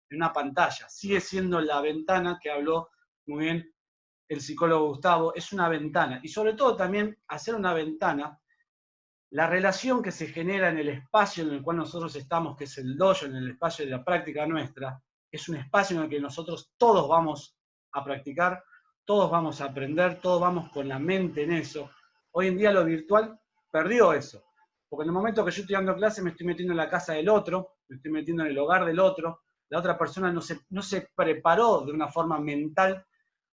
en una pantalla. Sigue siendo la ventana que habló muy bien el psicólogo Gustavo, es una ventana. Y sobre todo también hacer una ventana, la relación que se genera en el espacio en el cual nosotros estamos, que es el dojo, en el espacio de la práctica nuestra, es un espacio en el que nosotros todos vamos a practicar, todos vamos a aprender, todos vamos con la mente en eso. Hoy en día lo virtual perdió eso, porque en el momento que yo estoy dando clase me estoy metiendo en la casa del otro, me estoy metiendo en el hogar del otro, la otra persona no se preparó de una forma mental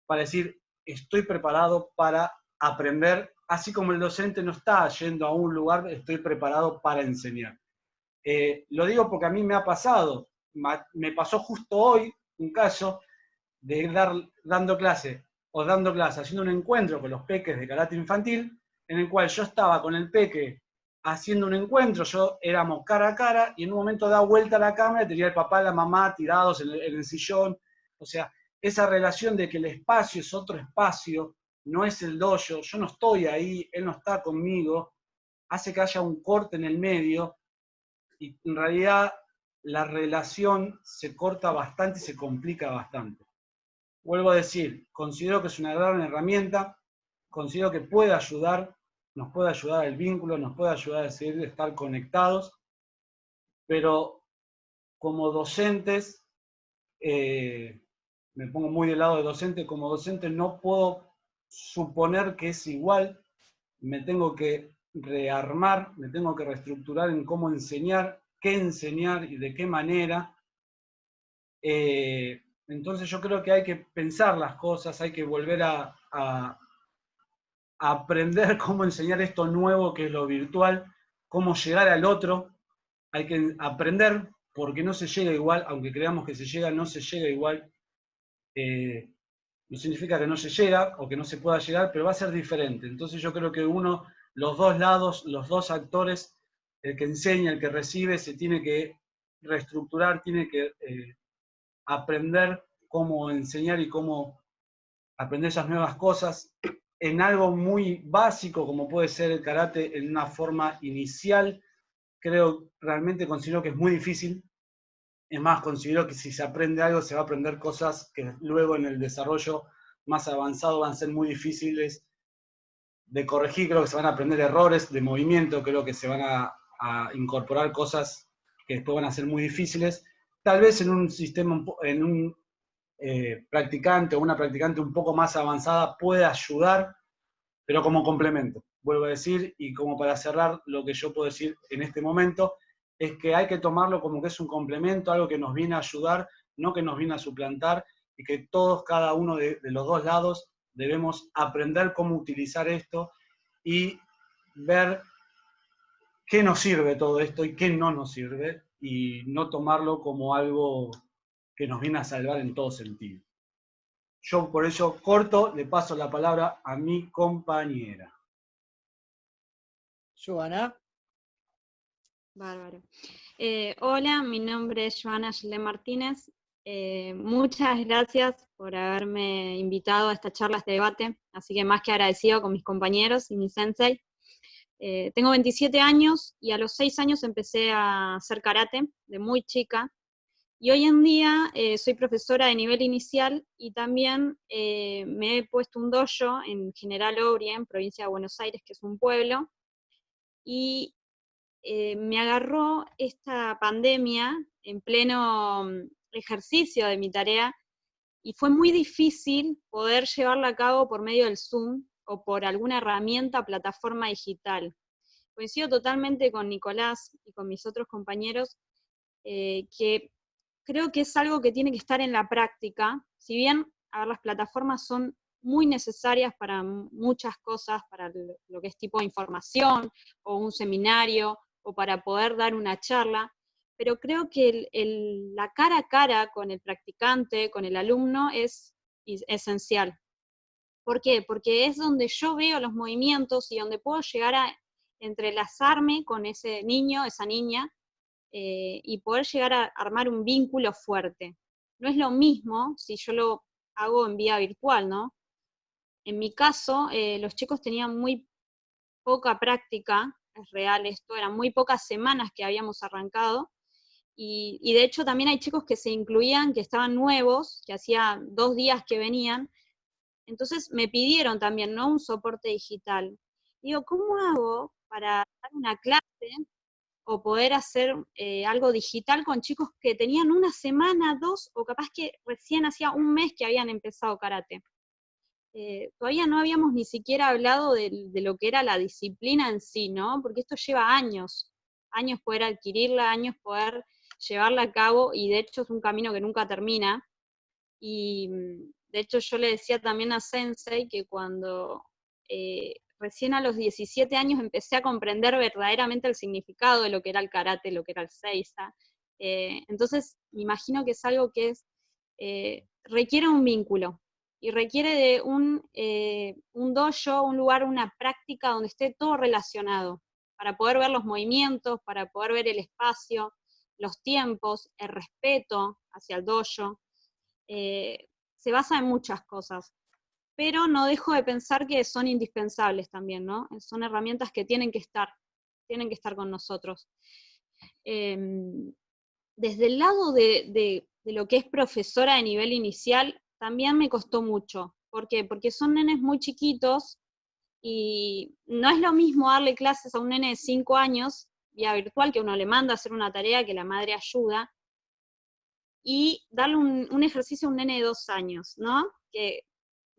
para decir, estoy preparado para aprender, así como el docente no está yendo a un lugar, estoy preparado para enseñar. Lo digo porque a mí me ha pasado, me pasó justo hoy un caso de dando clase, haciendo un encuentro con los peques de karate infantil, en el cual yo estaba con el peque haciendo un encuentro, éramos cara a cara, y en un momento da vuelta la cámara y tenía el papá y la mamá tirados en el sillón. O sea, esa relación de que el espacio es otro espacio, no es el dojo, yo no estoy ahí, él no está conmigo, hace que haya un corte en el medio, y en realidad la relación se corta bastante y se complica bastante. Vuelvo a decir, considero que es una gran herramienta, considero que puede ayudar, nos puede ayudar el vínculo, nos puede ayudar a seguir estar conectados, pero como docentes, me pongo muy del lado de docente, como docente no puedo suponer que es igual, me tengo que rearmar, me tengo que reestructurar en cómo enseñar, qué enseñar y de qué manera. Entonces yo creo que hay que pensar las cosas, hay que volver a aprender cómo enseñar esto nuevo que es lo virtual, cómo llegar al otro, hay que aprender porque no se llega igual, aunque creamos que se llega, no se llega igual. No significa que no se llega o que no se pueda llegar, pero va a ser diferente. Entonces yo creo que los dos lados, los dos actores, el que enseña, el que recibe, se tiene que reestructurar, tiene que aprender cómo enseñar y cómo aprender esas nuevas cosas en algo muy básico como puede ser el karate en una forma inicial. Realmente considero que es muy difícil. Es más, considero que si se aprende algo, se va a aprender cosas que luego en el desarrollo más avanzado van a ser muy difíciles de corregir. Creo que se van a aprender errores de movimiento, creo que se van a incorporar cosas que después van a ser muy difíciles. Tal vez en un sistema, en un practicante o una practicante un poco más avanzada puede ayudar, pero como complemento. Vuelvo a decir, y como para cerrar, lo que yo puedo decir en este momento es que hay que tomarlo como que es un complemento, algo que nos viene a ayudar, no que nos viene a suplantar, y que todos, cada uno de los dos lados, debemos aprender cómo utilizar esto y ver qué nos sirve todo esto y qué no nos sirve, y no tomarlo como algo que nos viene a salvar en todo sentido. Yo por ello corto, le paso la palabra a mi compañera. Joana. Bárbaro. Hola, mi nombre es Joana Gilén Martínez. Muchas gracias por haberme invitado a esta charla, a este debate. Así que más que agradecido con mis compañeros y mi sensei. Tengo 27 años y a los 6 años empecé a hacer karate, de muy chica. Y hoy en día soy profesora de nivel inicial y también me he puesto un dojo en General Oria, en provincia de Buenos Aires, que es un pueblo. Y me agarró esta pandemia en pleno ejercicio de mi tarea y fue muy difícil poder llevarla a cabo por medio del Zoom o por alguna herramienta o plataforma digital. Coincido totalmente con Nicolás y con mis otros compañeros que creo que es algo que tiene que estar en la práctica. Si bien las plataformas son muy necesarias para muchas cosas, para lo que es tipo de información o un seminario, o para poder dar una charla, pero creo que la cara a cara con el practicante, con el alumno, es esencial. ¿Por qué? Porque es donde yo veo los movimientos y donde puedo llegar a entrelazarme con ese niño, esa niña, y poder llegar a armar un vínculo fuerte. No es lo mismo si yo lo hago en vía virtual, ¿no? En mi caso, los chicos tenían muy poca práctica, es real esto, eran muy pocas semanas que habíamos arrancado, y de hecho también hay chicos que se incluían, que estaban nuevos, que hacía 2 días que venían, entonces me pidieron también, ¿no?, un soporte digital. Digo, ¿cómo hago para dar una clase o poder hacer algo digital con chicos que tenían 1 semana, 2, o capaz que recién hacía 1 mes que habían empezado karate? Todavía no habíamos ni siquiera hablado de lo que era la disciplina en sí, ¿no? Porque esto lleva años poder adquirirla, años poder llevarla a cabo, y de hecho es un camino que nunca termina. Y de hecho yo le decía también a Sensei que cuando recién a los 17 años empecé a comprender verdaderamente el significado de lo que era el karate, lo que era el seiza, entonces me imagino que es algo que requiere un vínculo, y requiere de un dojo, un lugar, una práctica donde esté todo relacionado, para poder ver los movimientos, para poder ver el espacio, los tiempos, el respeto hacia el dojo. Se basa en muchas cosas, pero no dejo de pensar que son indispensables también, ¿no? Son herramientas que tienen que estar con nosotros. Desde el lado de lo que es profesora de nivel inicial, también me costó mucho. ¿Por qué? Porque son nenes muy chiquitos, Y no es lo mismo darle clases a un nene de 5 años, vía virtual, que uno le manda a hacer una tarea, que la madre ayuda, y darle un ejercicio a un nene de 2 años, ¿no? Que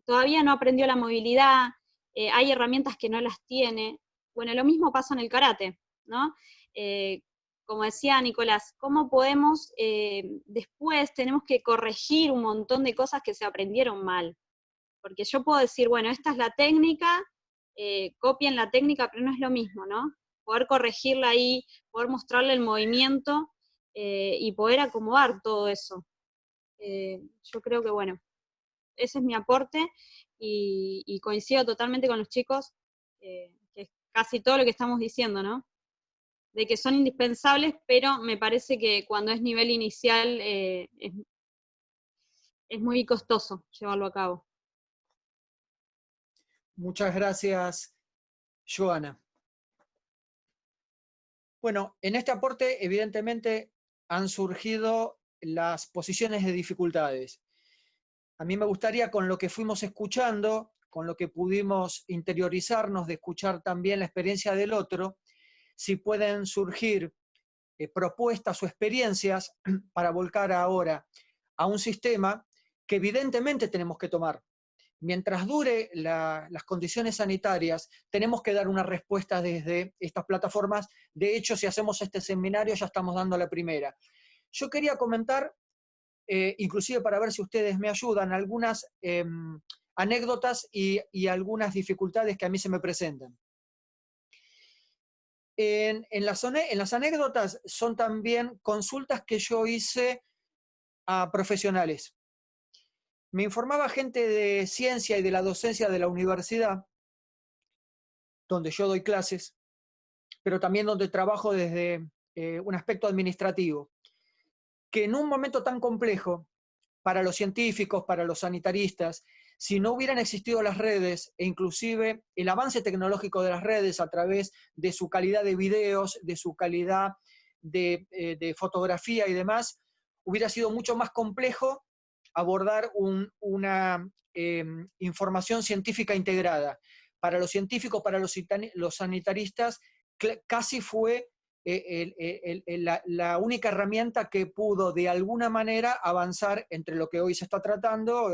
todavía no aprendió la movilidad, hay herramientas que no las tiene. Bueno, lo mismo pasa en el karate, ¿no? Como decía Nicolás, ¿cómo podemos, después tenemos que corregir un montón de cosas que se aprendieron mal? Porque yo puedo decir, bueno, esta es la técnica, copien la técnica, pero no es lo mismo, ¿no? Poder corregirla ahí, poder mostrarle el movimiento y poder acomodar todo eso. Yo creo que, bueno, ese es mi aporte y coincido totalmente con los chicos, que es casi todo lo que estamos diciendo, ¿no? De que son indispensables, pero me parece que cuando es nivel inicial es muy costoso llevarlo a cabo. Muchas gracias, Joana. Bueno, en este aporte evidentemente han surgido las posiciones de dificultades. A mí me gustaría, con lo que fuimos escuchando, con lo que pudimos interiorizarnos de escuchar también la experiencia del otro, si pueden surgir propuestas o experiencias para volcar ahora a un sistema que evidentemente tenemos que tomar. Mientras dure las condiciones sanitarias, tenemos que dar una respuesta desde estas plataformas. De hecho, si hacemos este seminario, ya estamos dando la primera. Yo quería comentar, inclusive para ver si ustedes me ayudan, algunas anécdotas y algunas dificultades que a mí se me presentan. En las anécdotas son también consultas que yo hice a profesionales. Me informaba gente de ciencia y de la docencia de la universidad, donde yo doy clases, pero también donde trabajo desde un aspecto administrativo, que en un momento tan complejo para los científicos, para los sanitaristas, si no hubieran existido las redes e inclusive el avance tecnológico de las redes a través de su calidad de videos, de su calidad de fotografía y demás, hubiera sido mucho más complejo abordar una información científica integrada. Para los científicos, para los sanitaristas, casi fue la única herramienta que pudo de alguna manera avanzar entre lo que hoy se está tratando,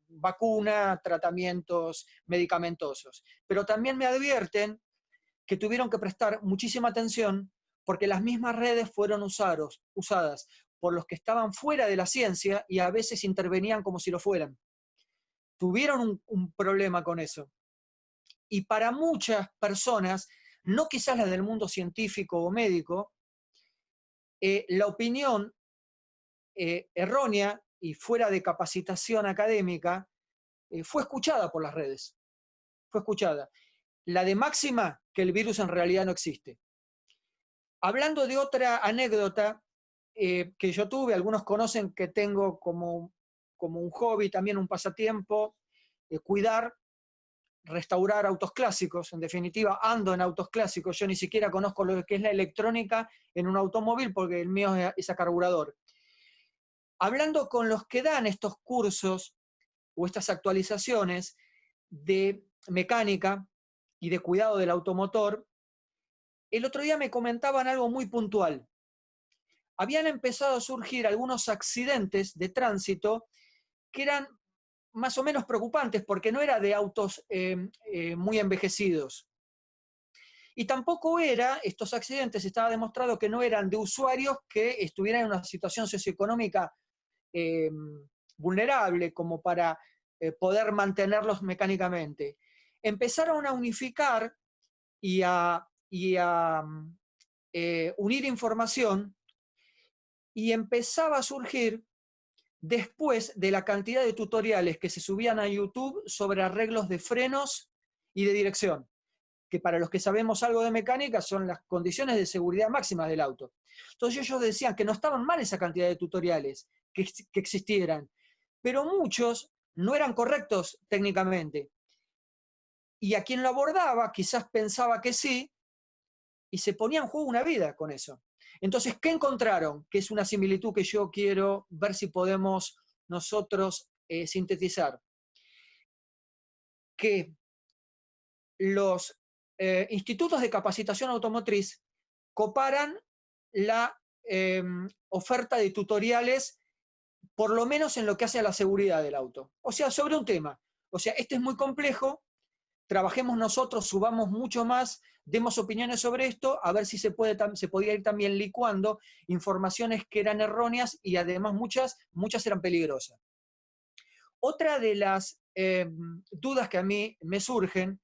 vacuna, tratamientos medicamentosos. Pero también me advierten que tuvieron que prestar muchísima atención porque las mismas redes fueron usadas por los que estaban fuera de la ciencia y a veces intervenían como si lo fueran. Tuvieron un problema con eso. Y para muchas personas, no quizás las del mundo científico o médico, la opinión errónea y fuera de capacitación académica fue escuchada por las redes. Fue escuchada. La de máxima, que el virus en realidad no existe. Hablando de otra anécdota que yo tuve, algunos conocen que tengo como un hobby, también un pasatiempo, cuidar, restaurar autos clásicos. En definitiva, ando en autos clásicos. Yo ni siquiera conozco lo que es la electrónica en un automóvil porque el mío es a carburador. Hablando con los que dan estos cursos o estas actualizaciones de mecánica y de cuidado del automotor, el otro día me comentaban algo muy puntual. Habían empezado a surgir algunos accidentes de tránsito que eran más o menos preocupantes porque no era de autos muy envejecidos. Y tampoco estos accidentes estaba demostrado que no eran de usuarios que estuvieran en una situación socioeconómica vulnerable como para poder mantenerlos mecánicamente. Empezaron a unificar y a unir información y empezaba a surgir después de la cantidad de tutoriales que se subían a YouTube sobre arreglos de frenos y de dirección, que para los que sabemos algo de mecánica son las condiciones de seguridad máximas del auto. Entonces ellos decían que no estaban mal esa cantidad de tutoriales que existieran, pero muchos no eran correctos técnicamente. Y a quien lo abordaba quizás pensaba que sí, y se ponía en juego una vida con eso. Entonces, ¿qué encontraron? Que es una similitud que yo quiero ver si podemos nosotros sintetizar. Que los institutos de capacitación automotriz coparan la oferta de tutoriales, por lo menos en lo que hace a la seguridad del auto. O sea, sobre un tema. O sea, este es muy complejo, trabajemos nosotros, subamos mucho más, demos opiniones sobre esto, a ver si se podía ir también licuando informaciones que eran erróneas y además muchas eran peligrosas. Otra de las dudas que a mí me surgen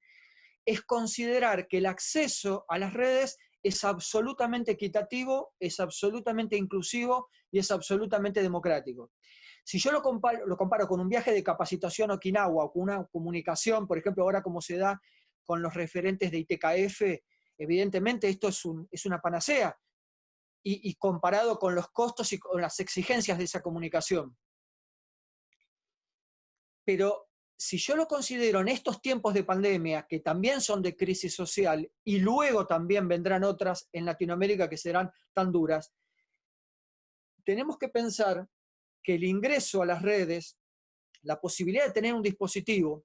es considerar que el acceso a las redes es absolutamente equitativo, es absolutamente inclusivo y es absolutamente democrático. Si yo lo comparo con un viaje de capacitación a Okinawa o con una comunicación, por ejemplo, ahora como se da con los referentes de ITKF, evidentemente esto es una panacea, y comparado con los costos y con las exigencias de esa comunicación. Pero si yo lo considero en estos tiempos de pandemia, que también son de crisis social, y luego también vendrán otras en Latinoamérica que serán tan duras, tenemos que pensar que el ingreso a las redes, la posibilidad de tener un dispositivo,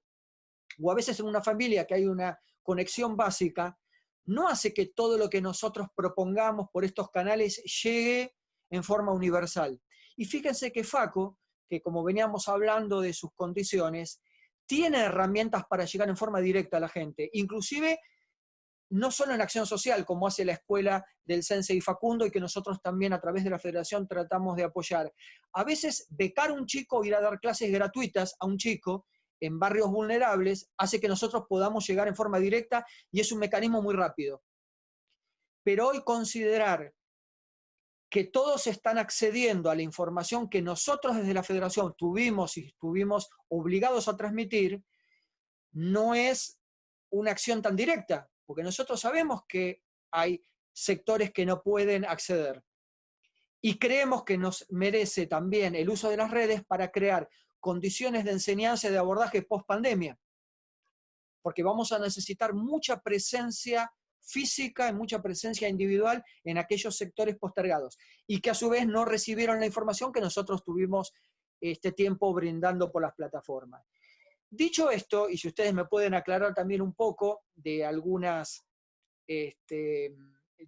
o a veces en una familia que hay una conexión básica, no hace que todo lo que nosotros propongamos por estos canales llegue en forma universal. Y fíjense que FACO, que como veníamos hablando de sus condiciones, tiene herramientas para llegar en forma directa a la gente, inclusive no solo en acción social, como hace la escuela del Sensei Facundo y que nosotros también a través de la federación tratamos de apoyar. A veces becar a un chico, ir a dar clases gratuitas a un chico en barrios vulnerables, hace que nosotros podamos llegar en forma directa y es un mecanismo muy rápido. Pero hoy considerar que todos están accediendo a la información que nosotros desde la federación tuvimos y estuvimos obligados a transmitir, no es una acción tan directa, porque nosotros sabemos que hay sectores que no pueden acceder. Y creemos que nos merece también el uso de las redes para crear condiciones de enseñanza y de abordaje post-pandemia, porque vamos a necesitar mucha presencia física y mucha presencia individual en aquellos sectores postergados, y que a su vez no recibieron la información que nosotros tuvimos este tiempo brindando por las plataformas. Dicho esto, y si ustedes me pueden aclarar también un poco de algunas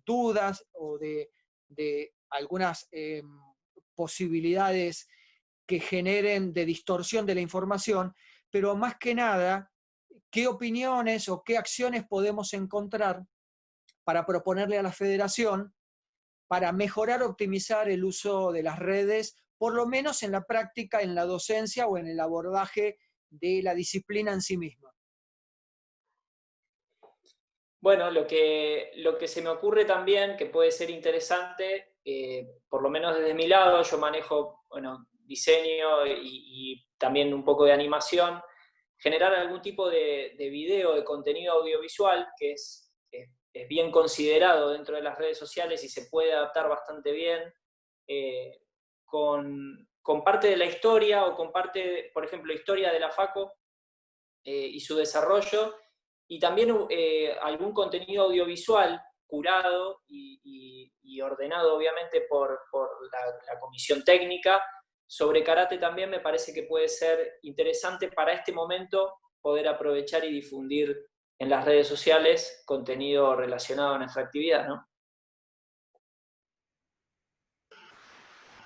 dudas o de algunas posibilidades que generen de distorsión de la información, pero más que nada, ¿qué opiniones o qué acciones podemos encontrar para proponerle a la federación para mejorar, optimizar el uso de las redes, por lo menos en la práctica, en la docencia o en el abordaje de la disciplina en sí misma? Bueno, lo que se me ocurre también, que puede ser interesante, por lo menos desde mi lado, yo manejo diseño y también un poco de animación, generar algún tipo de video, de contenido audiovisual, que es bien considerado dentro de las redes sociales y se puede adaptar bastante bien, con parte de la historia o con parte, por ejemplo, historia de la FACO y su desarrollo, y también algún contenido audiovisual curado y ordenado obviamente por la comisión técnica sobre karate. También me parece que puede ser interesante para este momento poder aprovechar y difundir en las redes sociales contenido relacionado a nuestra actividad, ¿no?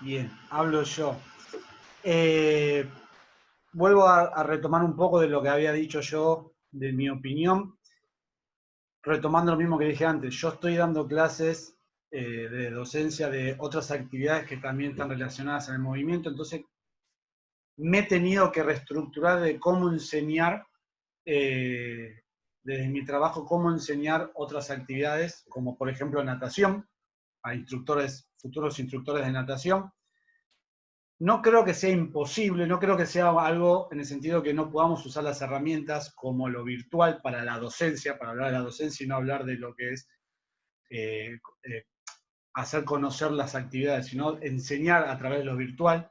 Bien, hablo yo. Vuelvo a retomar un poco de lo que había dicho yo, de mi opinión, retomando lo mismo que dije antes. Yo estoy dando clases de docencia de otras actividades que también están relacionadas al movimiento, entonces me he tenido que reestructurar de cómo enseñar, desde mi trabajo, cómo enseñar otras actividades, como por ejemplo natación, a instructores, futuros instructores de natación. No creo que sea imposible, no creo que sea algo en el sentido que no podamos usar las herramientas como lo virtual para la docencia, para hablar de la docencia y no hablar de lo que es hacer conocer las actividades, sino enseñar a través de lo virtual.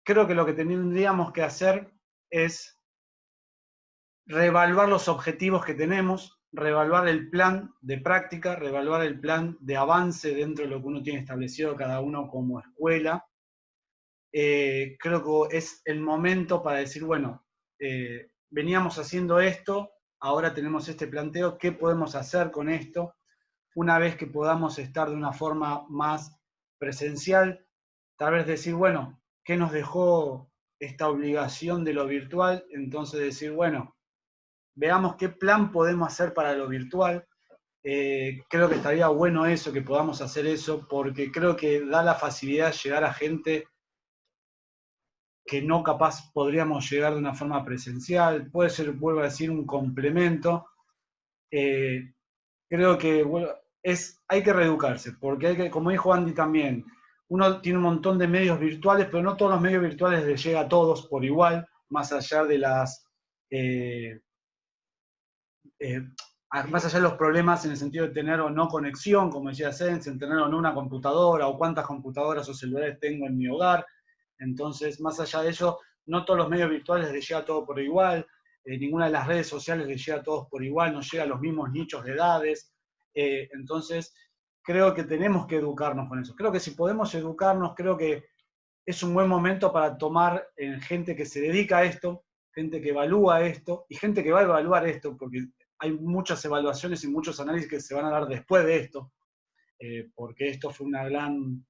Creo que lo que tendríamos que hacer es reevaluar los objetivos que tenemos, reevaluar el plan de práctica, reevaluar el plan de avance dentro de lo que uno tiene establecido cada uno como escuela. Creo que es el momento para decir, bueno, veníamos haciendo esto, ahora tenemos este planteo, ¿qué podemos hacer con esto? Una vez que podamos estar de una forma más presencial, tal vez decir, bueno, ¿qué nos dejó esta obligación de lo virtual? Entonces decir, bueno, veamos qué plan podemos hacer para lo virtual. Creo que estaría bueno eso, que podamos hacer eso, porque creo que da la facilidad de llegar a gente que no capaz podríamos llegar de una forma presencial. Puede ser, vuelvo a decir, un complemento. Creo que hay que reeducarse, porque hay que, como dijo Andy también, uno tiene un montón de medios virtuales, pero no todos los medios virtuales les llega a todos por igual, más allá de más allá de los problemas en el sentido de tener o no conexión, como decía Sense, en tener o no una computadora, o cuántas computadoras o celulares tengo en mi hogar. Entonces, más allá de eso, no todos los medios virtuales les llega todo por igual, ninguna de las redes sociales les llega a todos por igual, no llega a los mismos nichos de edades. Entonces, creo que tenemos que educarnos con eso. Creo que si podemos educarnos, creo que es un buen momento para tomar en gente que se dedica a esto, gente que evalúa esto, y gente que va a evaluar esto, porque hay muchas evaluaciones y muchos análisis que se van a dar después de esto, porque esto fue una gran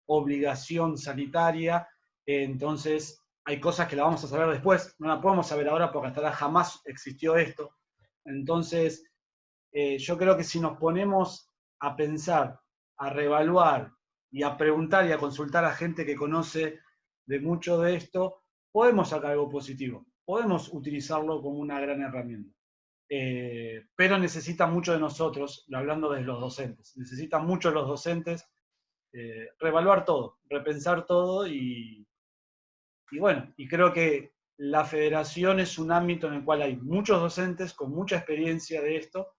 obligación sanitaria, entonces hay cosas que la vamos a saber después, no la podemos saber ahora porque hasta ahora jamás existió esto. Entonces, yo creo que si nos ponemos a pensar, a reevaluar y a preguntar y a consultar a gente que conoce de mucho de esto, podemos sacar algo positivo, podemos utilizarlo como una gran herramienta. Pero necesita mucho de nosotros, hablando de los docentes, necesitan mucho los docentes reevaluar todo, repensar todo y bueno, y creo que la federación es un ámbito en el cual hay muchos docentes con mucha experiencia de esto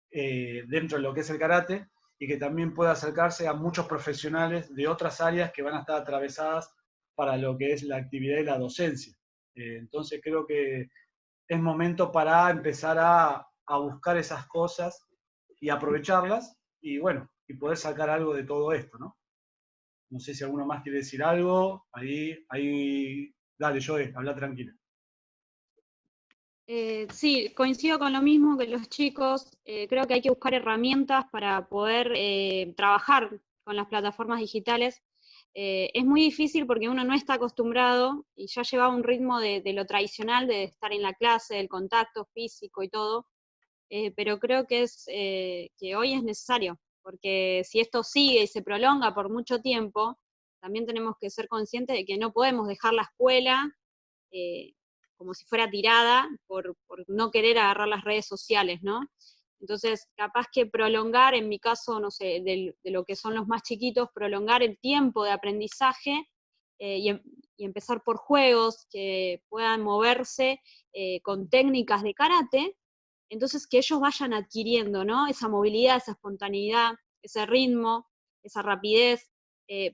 dentro de lo que es el karate y que también puede acercarse a muchos profesionales de otras áreas que van a estar atravesadas para lo que es la actividad y la docencia. Entonces creo que es momento para empezar a buscar esas cosas y aprovecharlas y bueno, y poder sacar algo de todo esto, ¿no? No sé si alguno más quiere decir algo. Ahí, dale, Joe, habla tranquila. Sí, coincido con lo mismo que los chicos. Creo que hay que buscar herramientas para poder trabajar con las plataformas digitales. Es muy difícil porque uno no está acostumbrado y ya lleva un ritmo de lo tradicional, de estar en la clase, del contacto físico y todo, pero creo que hoy es necesario, porque si esto sigue y se prolonga por mucho tiempo, también tenemos que ser conscientes de que no podemos dejar la escuela como si fuera tirada por no querer agarrar las redes sociales, ¿no? Entonces, capaz que prolongar, en mi caso, no sé, de lo que son los más chiquitos, prolongar el tiempo de aprendizaje y empezar por juegos que puedan moverse con técnicas de karate, entonces que ellos vayan adquiriendo, ¿no? Esa movilidad, esa espontaneidad, ese ritmo, esa rapidez,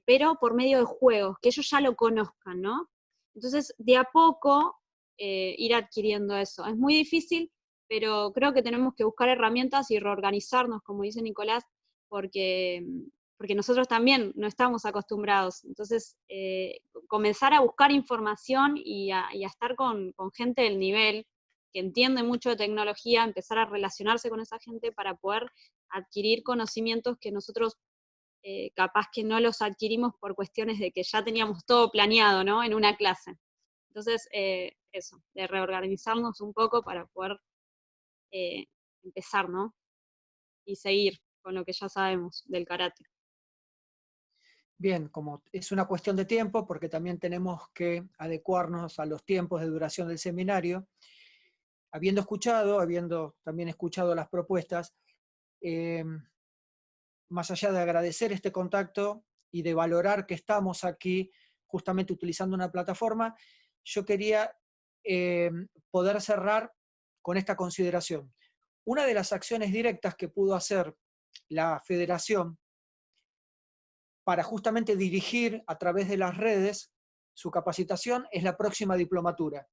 pero por medio de juegos, que ellos ya lo conozcan, ¿no? Entonces, de a poco ir adquiriendo eso. Es muy difícil, pero creo que tenemos que buscar herramientas y reorganizarnos, como dice Nicolás, porque nosotros también no estamos acostumbrados. Entonces, comenzar a buscar información y a estar con gente del nivel, que entiende mucho de tecnología, empezar a relacionarse con esa gente para poder adquirir conocimientos que nosotros capaz que no los adquirimos por cuestiones de que ya teníamos todo planeado, ¿no? En una clase. Entonces, eso, de reorganizarnos un poco para poder empezar, ¿no? Y seguir con lo que ya sabemos del karate. Bien, como es una cuestión de tiempo, porque también tenemos que adecuarnos a los tiempos de duración del seminario, habiendo también escuchado las propuestas, más allá de agradecer este contacto y de valorar que estamos aquí justamente utilizando una plataforma, yo quería poder cerrar con esta consideración. Una de las acciones directas que pudo hacer la federación para justamente dirigir a través de las redes su capacitación es la próxima diplomatura.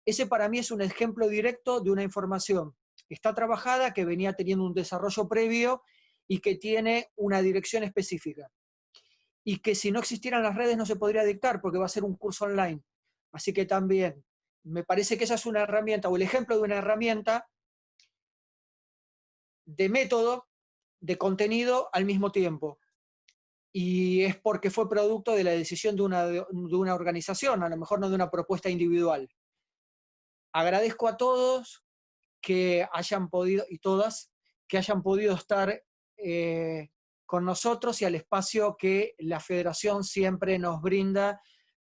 Ese para mí es un ejemplo directo de una información que está trabajada, que venía teniendo un desarrollo previo y que tiene una dirección específica. Y que si no existieran las redes no se podría dictar porque va a ser un curso online. Así que también me parece que esa es una herramienta, o el ejemplo de una herramienta de método, de contenido al mismo tiempo. Y es porque fue producto de la decisión de una organización, a lo mejor no de una propuesta individual. Agradezco a todos que hayan podido, y todas, que hayan podido estar con nosotros y al espacio que la Federación siempre nos brinda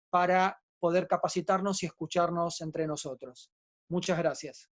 para poder capacitarnos y escucharnos entre nosotros. Muchas gracias.